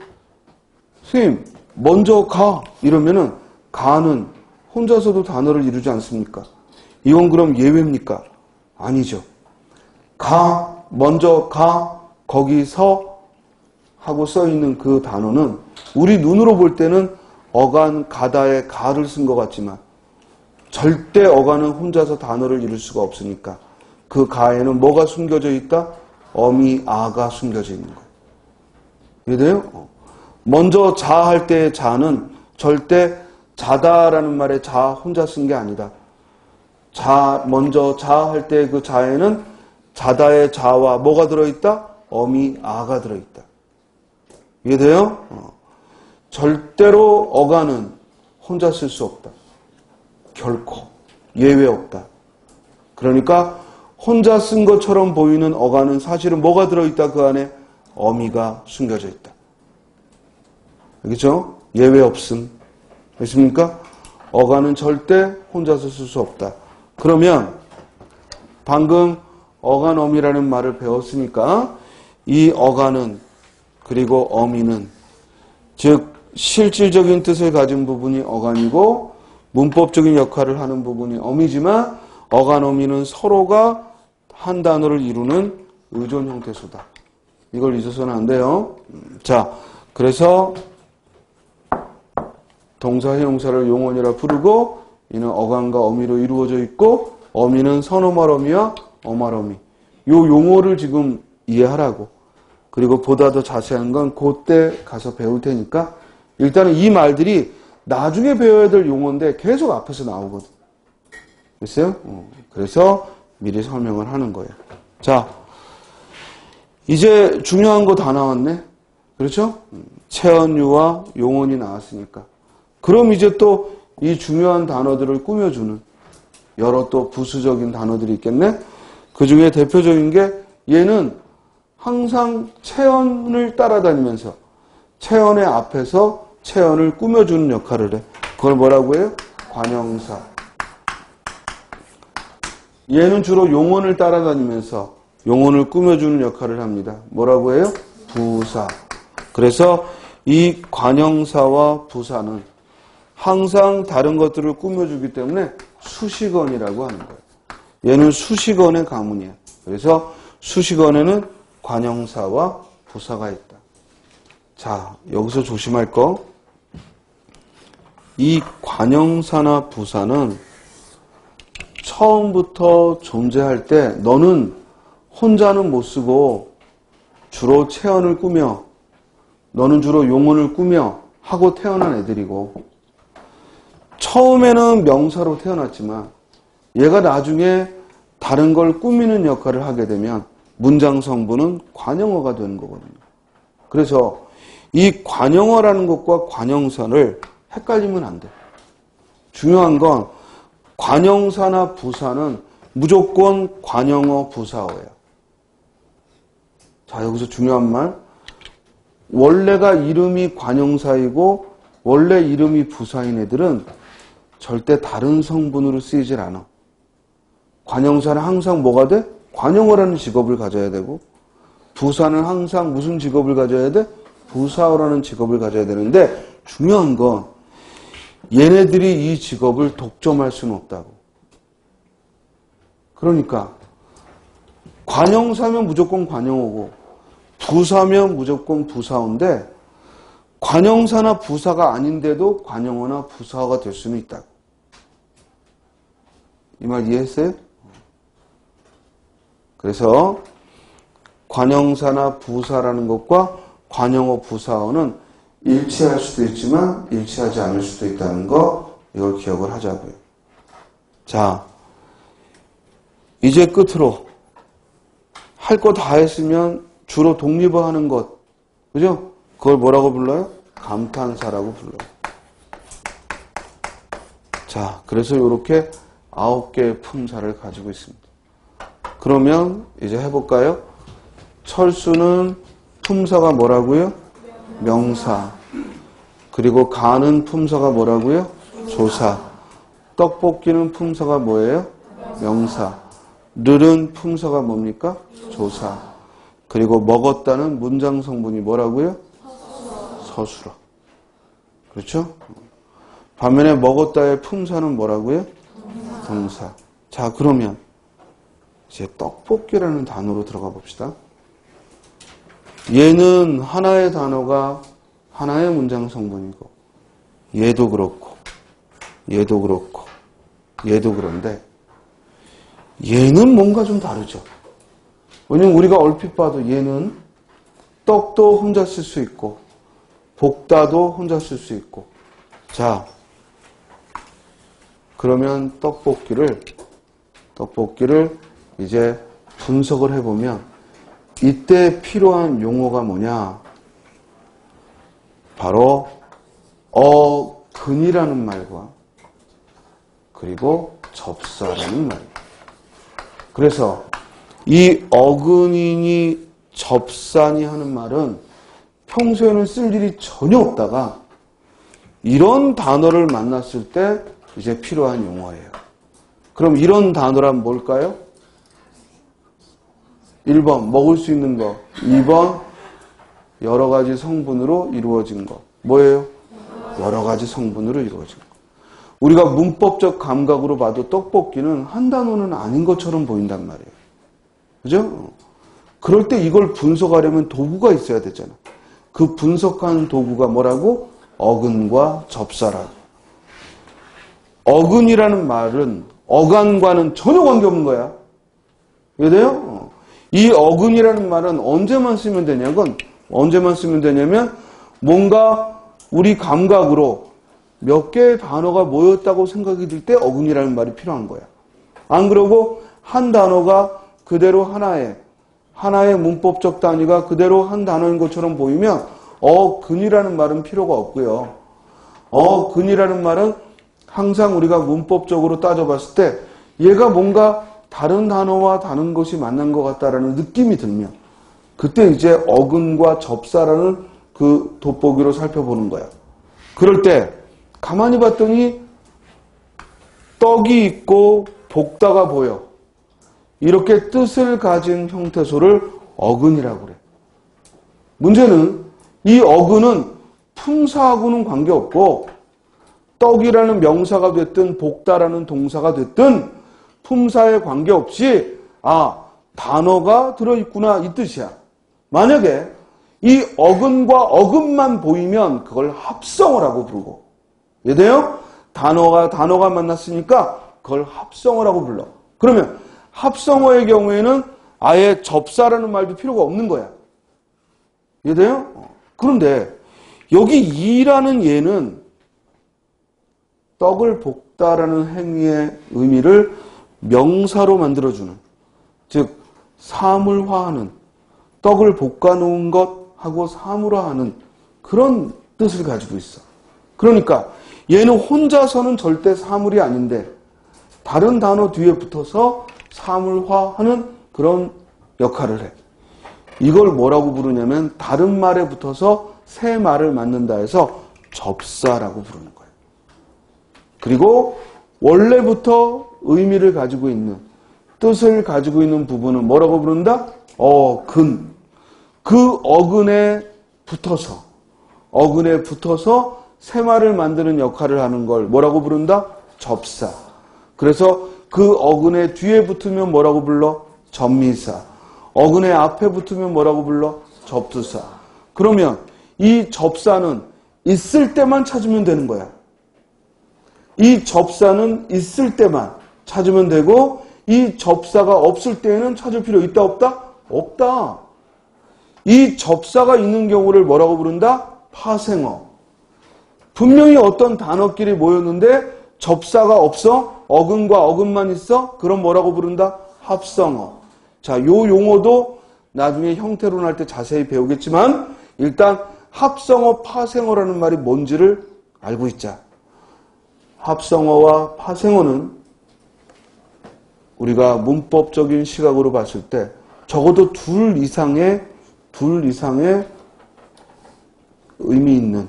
선생님 먼저 가 이러면은 가는 혼자서도 단어를 이루지 않습니까? 이건 그럼 예외입니까? 아니죠. 가, 먼저 가, 거기서 하고 써있는 그 단어는 우리 눈으로 볼 때는 어간 가다에 가를 쓴 것 같지만 절대 어간은 혼자서 단어를 이룰 수가 없으니까 그 가에는 뭐가 숨겨져 있다? 어미, 아가 숨겨져 있는 거예요. 이해돼요? 먼저 자 할 때의 자는 절대 자다라는 말에 자 혼자 쓴 게 아니다. 먼저 자 할 때 그 자에는 자다의 자와 뭐가 들어있다? 어미, 아가 들어있다. 이해돼요? 절대로 어간은 혼자 쓸 수 없다. 결코. 예외 없다. 그러니까 혼자 쓴 것처럼 보이는 어간은 사실은 뭐가 들어있다? 그 안에 어미가 숨겨져 있다. 알겠죠? 예외 없음. 됐습니까? 어간은 절대 혼자서 쓸 수 없다. 그러면 방금 어간 어미라는 말을 배웠으니까 이 어간은 그리고 어미는 즉 실질적인 뜻을 가진 부분이 어간이고 문법적인 역할을 하는 부분이 어미지만 어간 어미는 서로가 한 단어를 이루는 의존 형태소다. 이걸 잊어서는 안 돼요. 자, 그래서 동사 형용사를 용언이라 부르고 이는 어간과 어미로 이루어져 있고 어미는 선어말어미와 어말어미. 요 용어를 지금 이해하라고. 그리고 보다 더 자세한 건 그때 가서 배울 테니까 일단은 이 말들이 나중에 배워야 될 용어인데 계속 앞에서 나오거든. 됐어요? 그래서 미리 설명을 하는 거예요. 자, 이제 중요한 거 다 나왔네. 그렇죠? 체언유와 용언이 나왔으니까. 그럼 이제 또 이 중요한 단어들을 꾸며주는 여러 또 부수적인 단어들이 있겠네. 그 중에 대표적인 게 얘는 항상 체언을 따라다니면서 체언의 앞에서 체언을 꾸며주는 역할을 해. 그걸 뭐라고 해요? 관형사. 얘는 주로 용언을 따라다니면서 용언을 꾸며주는 역할을 합니다. 뭐라고 해요? 부사. 그래서 이 관형사와 부사는 항상 다른 것들을 꾸며주기 때문에 수식어이라고 하는 거예요. 얘는 수식어의 가문이야. 그래서 수식어에는 관형사와 부사가 있다. 자, 여기서 조심할 거. 이 관형사나 부사는 처음부터 존재할 때 너는 혼자는 못 쓰고 주로 체언을 꾸며 너는 주로 용언을 꾸며 하고 태어난 애들이고 처음에는 명사로 태어났지만 얘가 나중에 다른 걸 꾸미는 역할을 하게 되면 문장 성분은 관형어가 되는 거거든요. 그래서 이 관용어라는 것과 관용사를 헷갈리면 안 돼. 중요한 건 관용사나 부사는 무조건 관용어 부사어예요. 자, 여기서 중요한 말. 원래가 이름이 관용사이고 원래 이름이 부사인 애들은 절대 다른 성분으로 쓰이질 않아. 관용사는 항상 뭐가 돼? 관용어라는 직업을 가져야 되고, 부사는 항상 무슨 직업을 가져야 돼? 부사어라는 직업을 가져야 되는데, 중요한 건 얘네들이 이 직업을 독점할 수는 없다고. 그러니까 관용사면 무조건 관용어고 부사면 무조건 부사어인데, 관용사나 부사가 아닌데도 관용어나 부사어가 될 수는 있다고. 이 말 이해했어요? 그래서 관용사나 부사라는 것과 관용어 부사어는 일치할 수도 있지만 일치하지 않을 수도 있다는 거, 이걸 기억을 하자고요. 자, 이제 끝으로 할 거 다 했으면 주로 독립어 하는 것, 그죠? 그걸 뭐라고 불러요? 감탄사라고 불러요. 자, 그래서 이렇게 9개의 품사를 가지고 있습니다. 그러면 이제 해볼까요? 철수는 품사가 뭐라고요? 명사. 그리고 가는 품사가 뭐라고요? 조사. 떡볶이는 품사가 뭐예요? 명사. 늘은 품사가 뭡니까? 조사. 그리고 먹었다는 문장 성분이 뭐라고요? 서술어. 그렇죠? 반면에 먹었다의 품사는 뭐라고요? 동사. 자, 그러면 이제 떡볶이라는 단어로 들어가 봅시다. 얘는 하나의 단어가 하나의 문장 성분이고, 얘도 그렇고, 얘도 그렇고, 얘도 그런데 얘는 뭔가 좀 다르죠. 왜냐면 우리가 얼핏 봐도 얘는 떡도 혼자 쓸 수 있고 볶다도 혼자 쓸 수 있고. 자, 그러면 떡볶이를 이제 분석을 해보면 이때 필요한 용어가 뭐냐? 바로 어근이라는 말과 그리고 접사라는 말. 그래서 이 어근이니 접사니 하는 말은 평소에는 쓸 일이 전혀 없다가 이런 단어를 만났을 때 이제 필요한 용어예요. 그럼 이런 단어란 뭘까요? 1번 먹을 수 있는 거, 2번 여러 가지 성분으로 이루어진 거. 뭐예요? 여러 가지 성분으로 이루어진 거. 우리가 문법적 감각으로 봐도 떡볶이는 한 단어는 아닌 것처럼 보인단 말이에요. 그죠? 그럴 때 이걸 분석하려면 도구가 있어야 되잖아. 그 분석하는 도구가 뭐라고? 어근과 접사라고. 어근이라는 말은 어간과는 전혀 관계없는 거야. 이해돼요? 이 어근이라는 말은 언제만 쓰면 되냐면 뭔가 우리 감각으로 몇 개의 단어가 모였다고 생각이 들 때 어근이라는 말이 필요한 거야. 안 그러고 한 단어가 그대로 하나의 문법적 단위가 그대로 한 단어인 것처럼 보이면 어근이라는 말은 필요가 없고요. 어근이라는 말은 항상 우리가 문법적으로 따져봤을 때 얘가 뭔가 다른 단어와 다른 것이 만난 것 같다라는 느낌이 들면 그때 이제 어근과 접사라는 그 돋보기로 살펴보는 거야. 그럴 때 가만히 봤더니 떡이 있고 볶다가 보여. 이렇게 뜻을 가진 형태소를 어근이라고 그래. 문제는 이 어근은 품사하고는 관계없고 떡이라는 명사가 됐든 볶다라는 동사가 됐든 품사에 관계없이 단어가 들어있구나 이 뜻이야. 만약에 이 어근과 어근만 보이면 그걸 합성어라고 부르고, 이해돼요? 단어가 만났으니까 그걸 합성어라고 불러. 그러면 합성어의 경우에는 아예 접사라는 말도 필요가 없는 거야. 이해돼요? 그런데 여기 이라는 얘는 떡을 볶다라는 행위의 의미를 명사로 만들어주는, 즉 사물화하는, 떡을 볶아놓은 것하고 사물화하는 그런 뜻을 가지고 있어. 그러니까 얘는 혼자서는 절대 사물이 아닌데 다른 단어 뒤에 붙어서 사물화하는 그런 역할을 해. 이걸 뭐라고 부르냐면 다른 말에 붙어서 새 말을 만든다 해서 접사라고 부르는 거예요. 그리고 원래부터 의미를 가지고 있는, 뜻을 가지고 있는 부분은 뭐라고 부른다? 어근. 그 어근에 붙어서 새 말을 만드는 역할을 하는 걸 뭐라고 부른다? 접사. 그래서 그 어근에 뒤에 붙으면 뭐라고 불러? 접미사. 어근의 앞에 붙으면 뭐라고 불러? 접두사. 그러면 이 접사는 있을 때만 찾으면 되는 거야. 이 접사는 있을 때만 찾으면 되고 이 접사가 없을 때에는 찾을 필요 있다 없다? 없다. 이 접사가 있는 경우를 뭐라고 부른다? 파생어. 분명히 어떤 단어끼리 모였는데 접사가 없어? 어근과 어근만 있어? 그럼 뭐라고 부른다? 합성어. 자, 요 용어도 나중에 형태론 할 때 자세히 배우겠지만 일단 합성어, 파생어라는 말이 뭔지를 알고 있자. 합성어와 파생어는 우리가 문법적인 시각으로 봤을 때 적어도 둘 이상의 의미 있는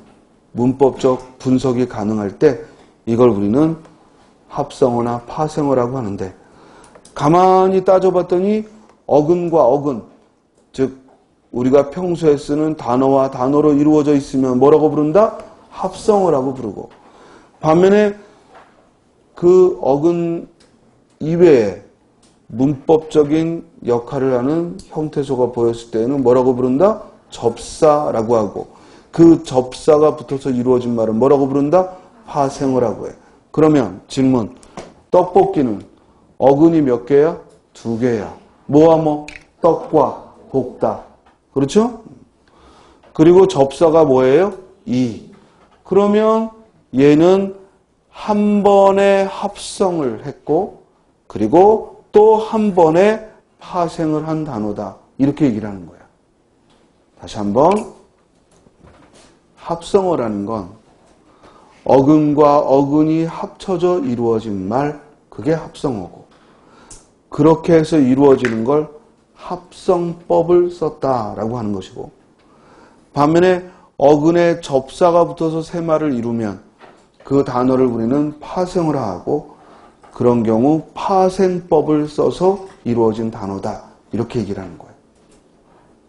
문법적 분석이 가능할 때 이걸 우리는 합성어나 파생어라고 하는데 가만히 따져봤더니 어근과 어근, 즉 우리가 평소에 쓰는 단어와 단어로 이루어져 있으면 뭐라고 부른다? 합성어라고 부르고 반면에 그 어근 이외에 문법적인 역할을 하는 형태소가 보였을 때는 뭐라고 부른다? 접사라고 하고 그 접사가 붙어서 이루어진 말은 뭐라고 부른다? 파생어라고 해. 그러면 질문, 떡볶이는 어근이 몇 개야? 2개야. 뭐와 뭐? 떡과 볶다. 그렇죠? 그리고 접사가 뭐예요? 이. 그러면 얘는 한 번에 합성을 했고 그리고 또 한 번에 파생을 한 단어다. 이렇게 얘기를 하는 거야. 다시 한번. 합성어라는 건 어근과 어근이 합쳐져 이루어진 말, 그게 합성어고 그렇게 해서 이루어지는 걸 합성법을 썼다라고 하는 것이고 반면에 어근에 접사가 붙어서 새 말을 이루면 그 단어를 우리는 파생을 하고 그런 경우 파생법을 써서 이루어진 단어다. 이렇게 얘기를 하는 거예요.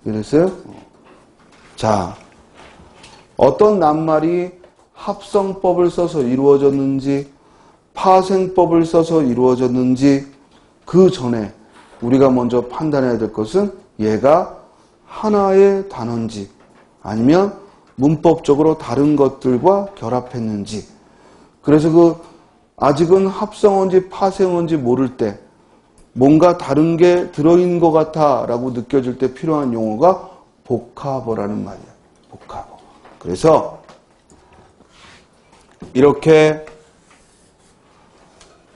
이랬어요? 자, 어떤 낱말이 합성법을 써서 이루어졌는지 파생법을 써서 이루어졌는지 그 전에 우리가 먼저 판단해야 될 것은 얘가 하나의 단어인지 아니면 문법적으로 다른 것들과 결합했는지 그래서 아직은 합성어인지 파생어인지 모를 때 뭔가 다른 게 들어있는 것 같아 라고 느껴질 때 필요한 용어가 복합어라는 말이야. 복합어. 그래서 이렇게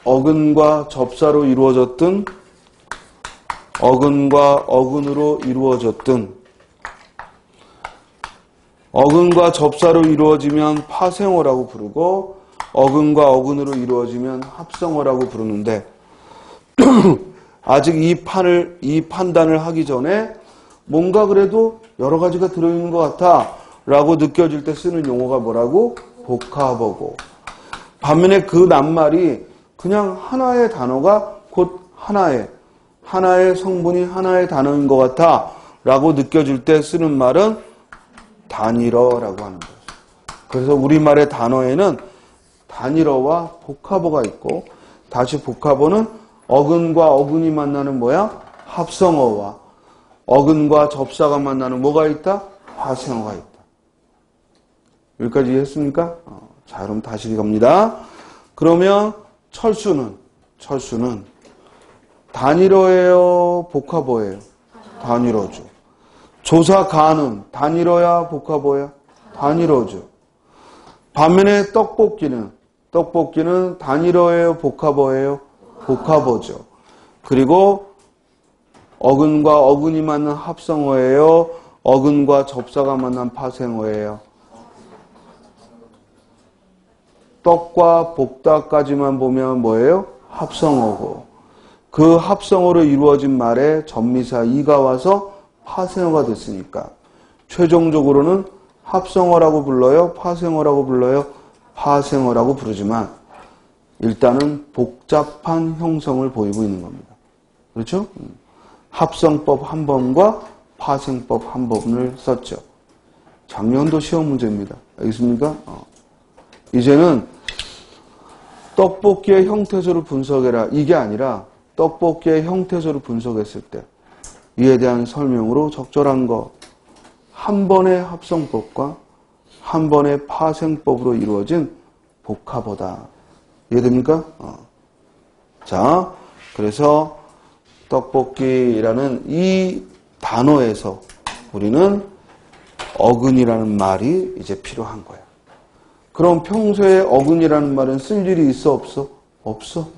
어근과 접사로 이루어졌든 어근과 어근으로 이루어졌든 어근과 접사로 이루어지면 파생어라고 부르고 어근과 어근으로 이루어지면 합성어라고 부르는데 아직 이 판단을 하기 전에 뭔가 그래도 여러 가지가 들어있는 것 같아 라고 느껴질 때 쓰는 용어가 뭐라고? 복합어고 반면에 그 낱말이 그냥 하나의 단어가 곧 하나의 성분이 하나의 단어인 것 같아 라고 느껴질 때 쓰는 말은 단일어라고 하는 거예요. 그래서 우리말의 단어에는 단일어와 복합어가 있고 다시 복합어는 어근과 어근이 만나는 뭐야? 합성어와 어근과 접사가 만나는 뭐가 있다? 파생어가 있다. 여기까지 이해했습니까? 자, 그럼 다시 갑니다. 그러면 철수는 단일어예요? 복합어예요? 단일어죠. 조사가는 단일어야? 복합어야? 단일어죠. 반면에 떡볶이는 단일어예요? 복합어예요? 복합어죠. 그리고 어근과 어근이 만난 합성어예요? 어근과 접사가 만난 파생어예요? 떡과 볶다까지만 보면 뭐예요? 합성어고, 그 합성어로 이루어진 말에 전미사 이가 와서 파생어가 됐으니까 최종적으로는 합성어라고 불러요? 파생어라고 불러요? 파생어라고 부르지만 일단은 복잡한 형성을 보이고 있는 겁니다. 그렇죠? 합성법 한 번과 파생법 한 번을 썼죠. 작년도 시험 문제입니다. 알겠습니까? 이제는 떡볶이의 형태소를 분석해라. 이게 아니라 떡볶이의 형태소를 분석했을 때 이에 대한 설명으로 적절한 거, 한 번의 합성법과 한 번의 파생법으로 이루어진 복합어다. 이해됩니까? 자, 그래서 떡볶이라는 이 단어에서 우리는 어근이라는 말이 이제 필요한 거야. 그럼 평소에 어근이라는 말은 쓸 일이 있어, 없어? 없어.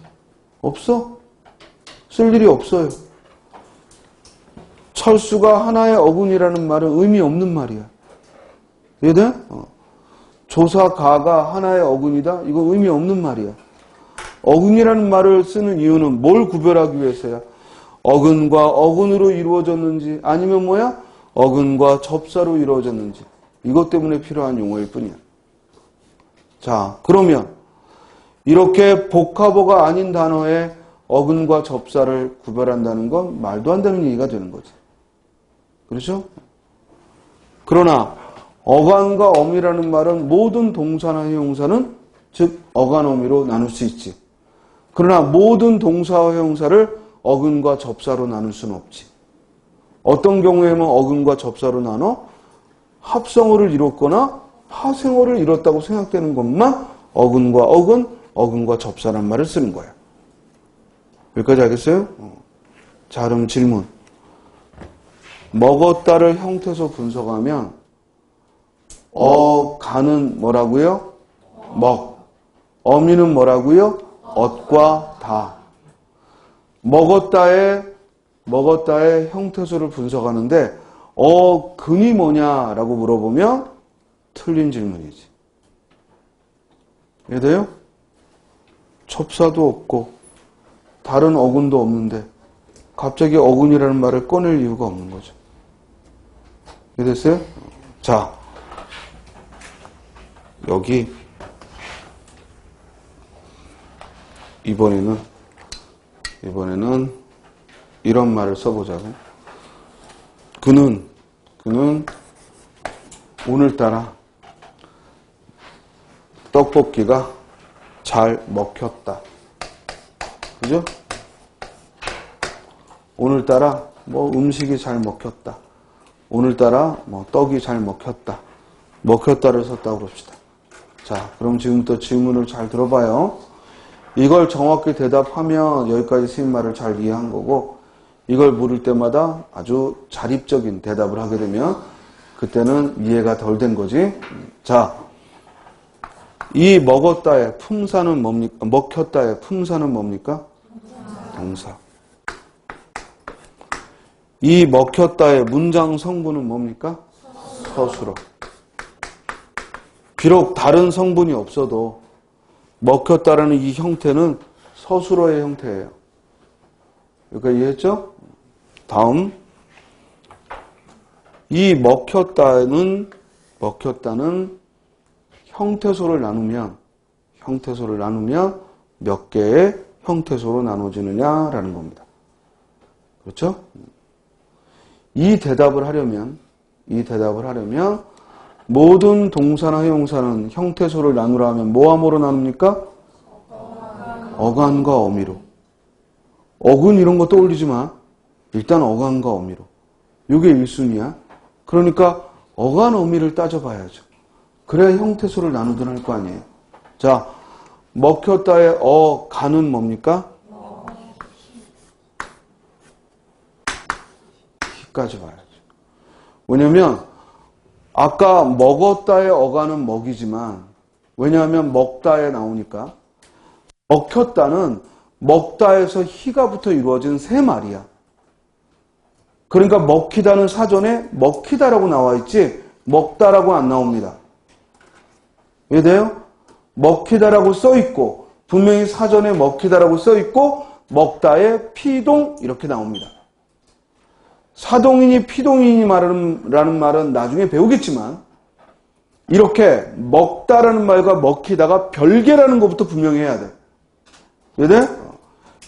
없어? 쓸 일이 없어요. 철수가 하나의 어근이라는 말은 의미 없는 말이야. 이해돼? 조사가가 하나의 어근이다? 이거 의미 없는 말이야. 어근이라는 말을 쓰는 이유는 뭘 구별하기 위해서야? 어근과 어근으로 이루어졌는지 아니면 뭐야? 어근과 접사로 이루어졌는지 이것 때문에 필요한 용어일 뿐이야. 자, 그러면 이렇게 복합어가 아닌 단어에 어근과 접사를 구별한다는 건 말도 안 되는 얘기가 되는 거지. 그렇죠? 그러나 어간과 어미라는 말은 모든 동사나 형용사는 즉 어간 어미로 나눌 수 있지. 그러나 모든 동사와 형용사를 어근과 접사로 나눌 수는 없지. 어떤 경우에는 어근과 접사로 나눠 합성어를 이뤘거나 파생어를 이뤘다고 생각되는 것만 어근과 어근, 어근과 접사란 말을 쓰는 거야. 여기까지 알겠어요? 자, 그럼 질문. 먹었다를 형태소 분석하면 가는 뭐라고요? 먹. 어미는 뭐라고요? 엇과 다. 먹었다의 형태소를 분석하는데 근이 뭐냐라고 물어보면 틀린 질문이지. 이해돼요? 접사도 없고 다른 어근도 없는데 갑자기 어근이라는 말을 꺼낼 이유가 없는 거죠. 이해됐어요? 자, 여기 이번에는 이런 말을 써보자고. 그는 오늘따라 떡볶이가 잘 먹혔다. 그죠? 오늘따라 음식이 잘 먹혔다. 오늘따라 떡이 잘 먹혔다. 먹혔다를 썼다고 그럽시다. 자, 그럼 지금부터 질문을 잘 들어봐요. 이걸 정확히 대답하면 여기까지 선생님 말을 잘 이해한 거고, 이걸 물을 때마다 아주 자립적인 대답을 하게 되면 그때는 이해가 덜 된 거지. 자, 이 먹었다의 품사는 뭡니까? 먹혔다의 품사는 뭡니까? 동사. 이 먹혔다의 문장 성분은 뭡니까? 서술어. 비록 다른 성분이 없어도 먹혔다라는 이 형태는 서술어의 형태예요. 여기까지 이해했죠? 다음, 이 먹혔다는 형태소를 나누면 몇 개의 형태소로 나눠지느냐라는 겁니다. 그렇죠? 이 대답을 하려면 모든 동사나 형용사는 형태소를 나누라 하면 뭐와 뭐로 나눕니까? 어간과 어미로. 어근 이런 거 떠올리지 마. 일단 어간과 어미로. 이게 1순위야. 그러니까 어간 어미를 따져봐야죠. 그래야 형태소를 나누든 할 거 아니에요. 자, 먹혔다의 간은 뭡니까? 까지 봐야죠. 왜냐면 아까 먹었다의 어간은 먹이지만 왜냐하면 먹다에 나오니까 먹혔다는 먹다에서 희가부터 이루어진 세 말이야. 그러니까 먹히다는 사전에 먹히다라고 나와 있지 먹다라고 안 나옵니다. 이해돼요? 먹히다라고 써있고, 분명히 사전에 먹히다라고 써있고, 먹다의 피동 이렇게 나옵니다. 사동이니 피동이니 라는 말은 나중에 배우겠지만, 이렇게 먹다라는 말과 먹히다가 별개라는 것부터 분명히 해야 돼. 이해돼?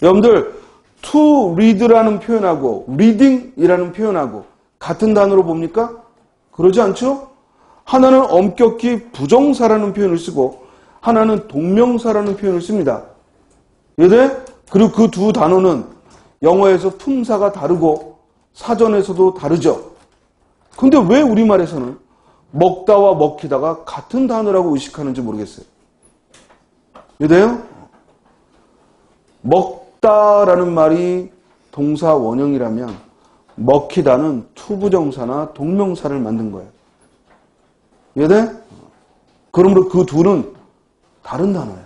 여러분들 to read라는 표현하고 reading이라는 표현하고 같은 단어로 봅니까? 그러지 않죠? 하나는 엄격히 부정사라는 표현을 쓰고 하나는 동명사라는 표현을 씁니다. 이해돼? 그리고 그 두 단어는 영어에서 품사가 다르고 사전에서도 다르죠. 근데 왜 우리말에서는 먹다와 먹히다가 같은 단어라고 의식하는지 모르겠어요. 이해돼요? 먹다라는 말이 동사 원형이라면 먹히다는 투부정사나 동명사를 만든 거예요. 이해돼? 그러므로 그 둘은 다른 단어예요.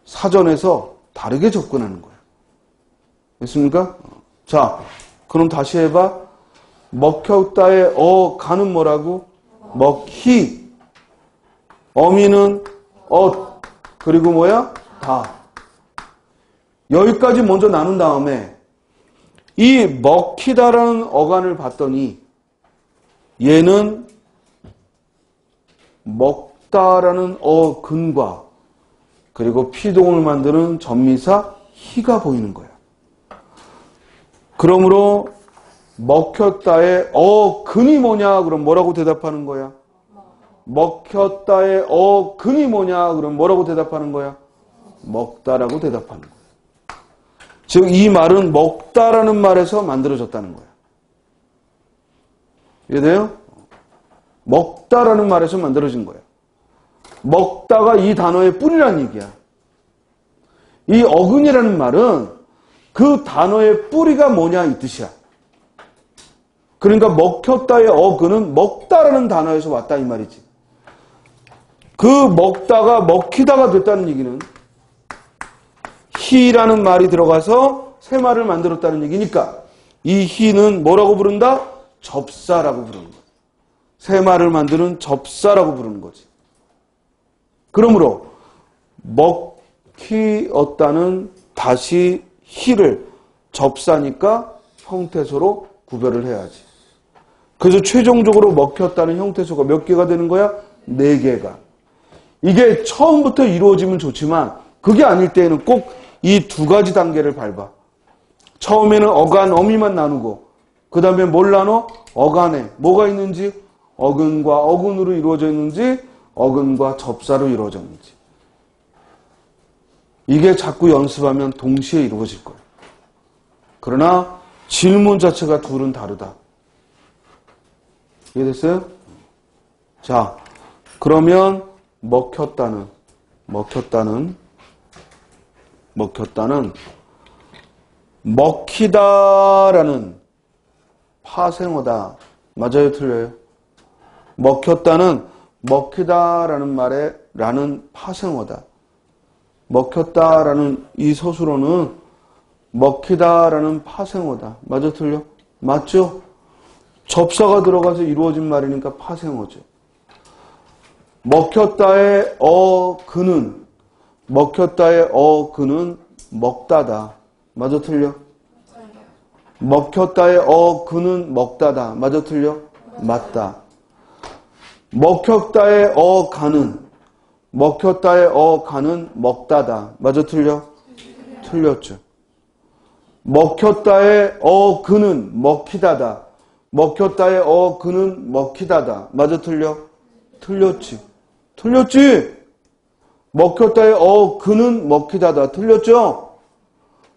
사전에서 다르게 접근하는 거예요. 됐습니까? 자, 그럼 다시 해봐. 먹혔다의 가는 뭐라고? 먹히. 어미는 그리고 뭐야? 다. 여기까지 먼저 나눈 다음에 이 먹히다라는 어간을 봤더니 얘는 먹다라는 근과 그리고 피동을 만드는 전미사 희가 보이는 거야. 그러므로 먹혔다의 근이 뭐냐? 그럼 뭐라고 대답하는 거야? 먹혔다의 근이 뭐냐? 그럼 뭐라고 대답하는 거야? 먹다라고 대답하는 거야. 즉 이 말은 먹다라는 말에서 만들어졌다는 거야. 이해돼요? 먹다라는 말에서 만들어진 거야. 먹다가 이 단어의 뿌리란 얘기야. 이 어근이라는 말은 그 단어의 뿌리가 뭐냐 이 뜻이야. 그러니까 먹혔다의 어근은 먹다라는 단어에서 왔다 이 말이지. 그 먹다가 먹히다가 됐다는 얘기는 희라는 말이 들어가서 새 말을 만들었다는 얘기니까 이 희는 뭐라고 부른다? 접사라고 부르는 거야. 새 말을 만드는 접사라고 부르는 거지. 그러므로 먹히었다는 다시 희를 접사니까 형태소로 구별을 해야지. 그래서 최종적으로 먹혔다는 형태소가 몇 개가 되는 거야? 4개가. 이게 처음부터 이루어지면 좋지만 그게 아닐 때에는 꼭 이 2가지 단계를 밟아. 처음에는 어간, 어미만 나누고 그 다음에 뭘 나눠? 어간에 뭐가 있는지, 어근과 어근으로 이루어져 있는지, 어근과 접사로 이루어져 있는지. 이게 자꾸 연습하면 동시에 이루어질 거예요. 그러나 질문 자체가 둘은 다르다. 이해됐어요? 자, 그러면 먹혔다는 먹히다라는 파생어다. 맞아요? 틀려요? 먹혔다는 먹히다라는 말에 라는 파생어다. 먹혔다라는 이 서술어는 먹히다라는 파생어다. 맞아? 틀려? 맞죠? 접사가 들어가서 이루어진 말이니까 파생어죠. 먹혔다의 그는 먹다다. 맞아 틀려? 먹혔다의 그는 먹다다. 맞아 틀려? 맞다. 먹혔다의 가는 먹다다. 맞아 틀려? 틀렸죠. 먹혔다의 그는 먹히다다. 먹혔다의 그는 먹히다다. 맞아 틀려? 틀렸지. 먹혔다의 그는 먹히다다. 틀렸죠?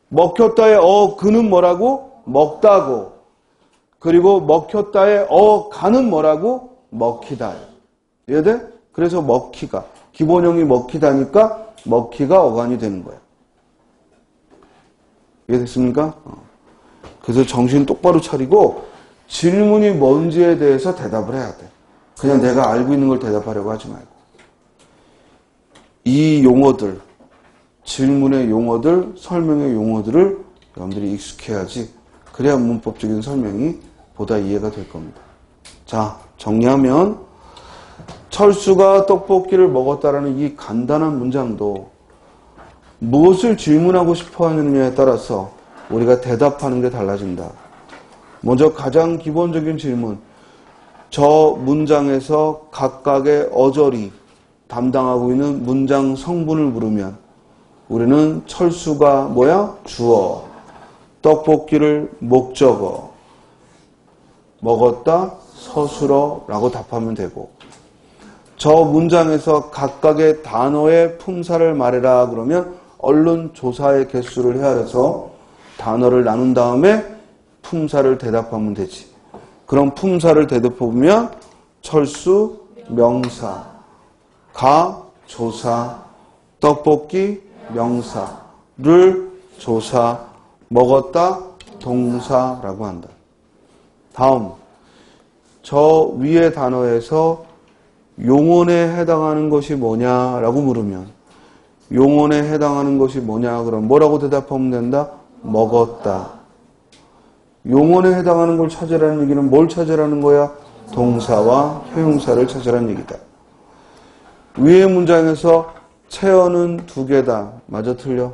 먹혔다의 그는 뭐라고? 먹다고. 그리고 먹혔다의 가는 뭐라고? 먹히다. 이해돼? 그래서 먹히가. 기본형이 먹히다니까 먹히가 어간이 되는 거야. 이해됐습니까? 그래서 정신 똑바로 차리고 질문이 뭔지에 대해서 대답을 해야 돼. 그냥 내가 알고 있는 걸 대답하려고 하지 말고. 이 용어들, 질문의 용어들, 설명의 용어들을 여러분들이 익숙해야지. 그래야 문법적인 설명이 보다 이해가 될 겁니다. 자, 정리하면 첫 철수가 떡볶이를 먹었다라는 이 간단한 문장도 무엇을 질문하고 싶어 하느냐에 따라서 우리가 대답하는 게 달라진다. 먼저 가장 기본적인 질문. 저 문장에서 각각의 어절이 담당하고 있는 문장 성분을 물으면 우리는 철수가 뭐야? 주어. 떡볶이를 목적어. 먹었다? 서술어 라고 답하면 되고, 저 문장에서 각각의 단어의 품사를 말해라 그러면 얼른 조사의 개수를 헤아려서 단어를 나눈 다음에 품사를 대답하면 되지. 그럼 품사를 대답해보면 철수, 명사, 가, 조사, 떡볶이, 명사를 조사, 먹었다, 동사라고 한다. 다음, 저 위의 단어에서 용언에 해당하는 것이 뭐냐라고 물으면 용언에 해당하는 것이 뭐냐 그럼 뭐라고 대답하면 된다? 먹었다. 용언에 해당하는 걸 찾으라는 얘기는 뭘 찾으라는 거야? 동사와 형용사를 찾으라는 얘기다. 위의 문장에서 체어는 두 개다. 맞아 틀려?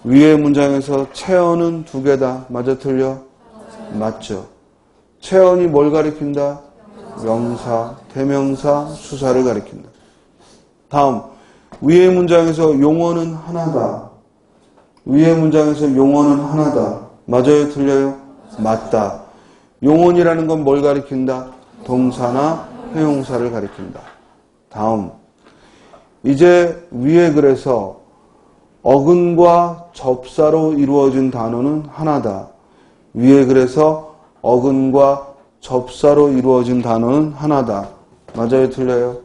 위의 문장에서 체어는 두 개다. 맞아 틀려? 맞죠. 체언이 뭘 가리킨다? 명사, 대명사, 수사를 가리킨다. 다음, 위의 문장에서 용어는 하나다. 위의 문장에서 용어는 하나다. 맞아요? 틀려요? 맞다. 용언이라는 건 뭘 가리킨다? 동사나 형용사를 가리킨다. 다음, 이제 위에 그래서 어근과 접사로 이루어진 단어는 하나다. 위에 그래서 어근과 접사로 이루어진 단어는 하나다. 맞아요? 틀려요?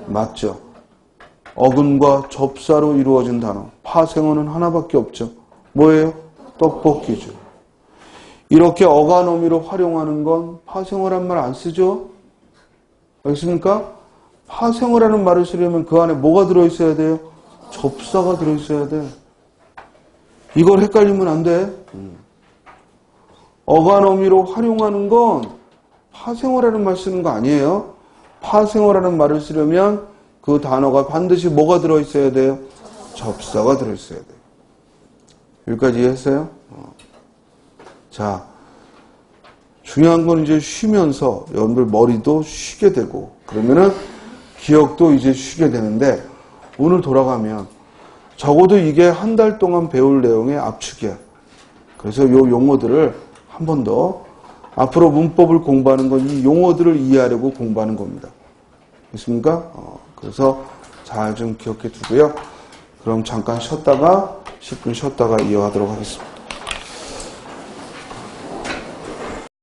맞죠. 어근과 접사로 이루어진 단어. 파생어는 하나밖에 없죠. 뭐예요? 떡볶이죠. 이렇게 어간어미로 활용하는 건 파생어란 말 안 쓰죠? 알겠습니까? 파생어라는 말을 쓰려면 그 안에 뭐가 들어있어야 돼요? 접사가 들어있어야 돼. 이걸 헷갈리면 안 돼. 어간어미로 활용하는 건 파생어라는 말 쓰는 거 아니에요. 파생어라는 말을 쓰려면 그 단어가 반드시 뭐가 들어있어야 돼요? 접사가 들어있어야 돼요. 여기까지 이해했어요? 자, 중요한 건 이제 쉬면서 여러분들 머리도 쉬게 되고 그러면은 기억도 이제 쉬게 되는데 오늘 돌아가면 적어도 이게 한 달 동안 배울 내용의 압축이야. 그래서 이 용어들을 한 번 더 앞으로 문법을 공부하는 건 이 용어들을 이해하려고 공부하는 겁니다. 됐습니까? 그래서 잘 좀 기억해 두고요. 그럼 잠깐 쉬었다가 10분 쉬었다가 이어가도록 하겠습니다.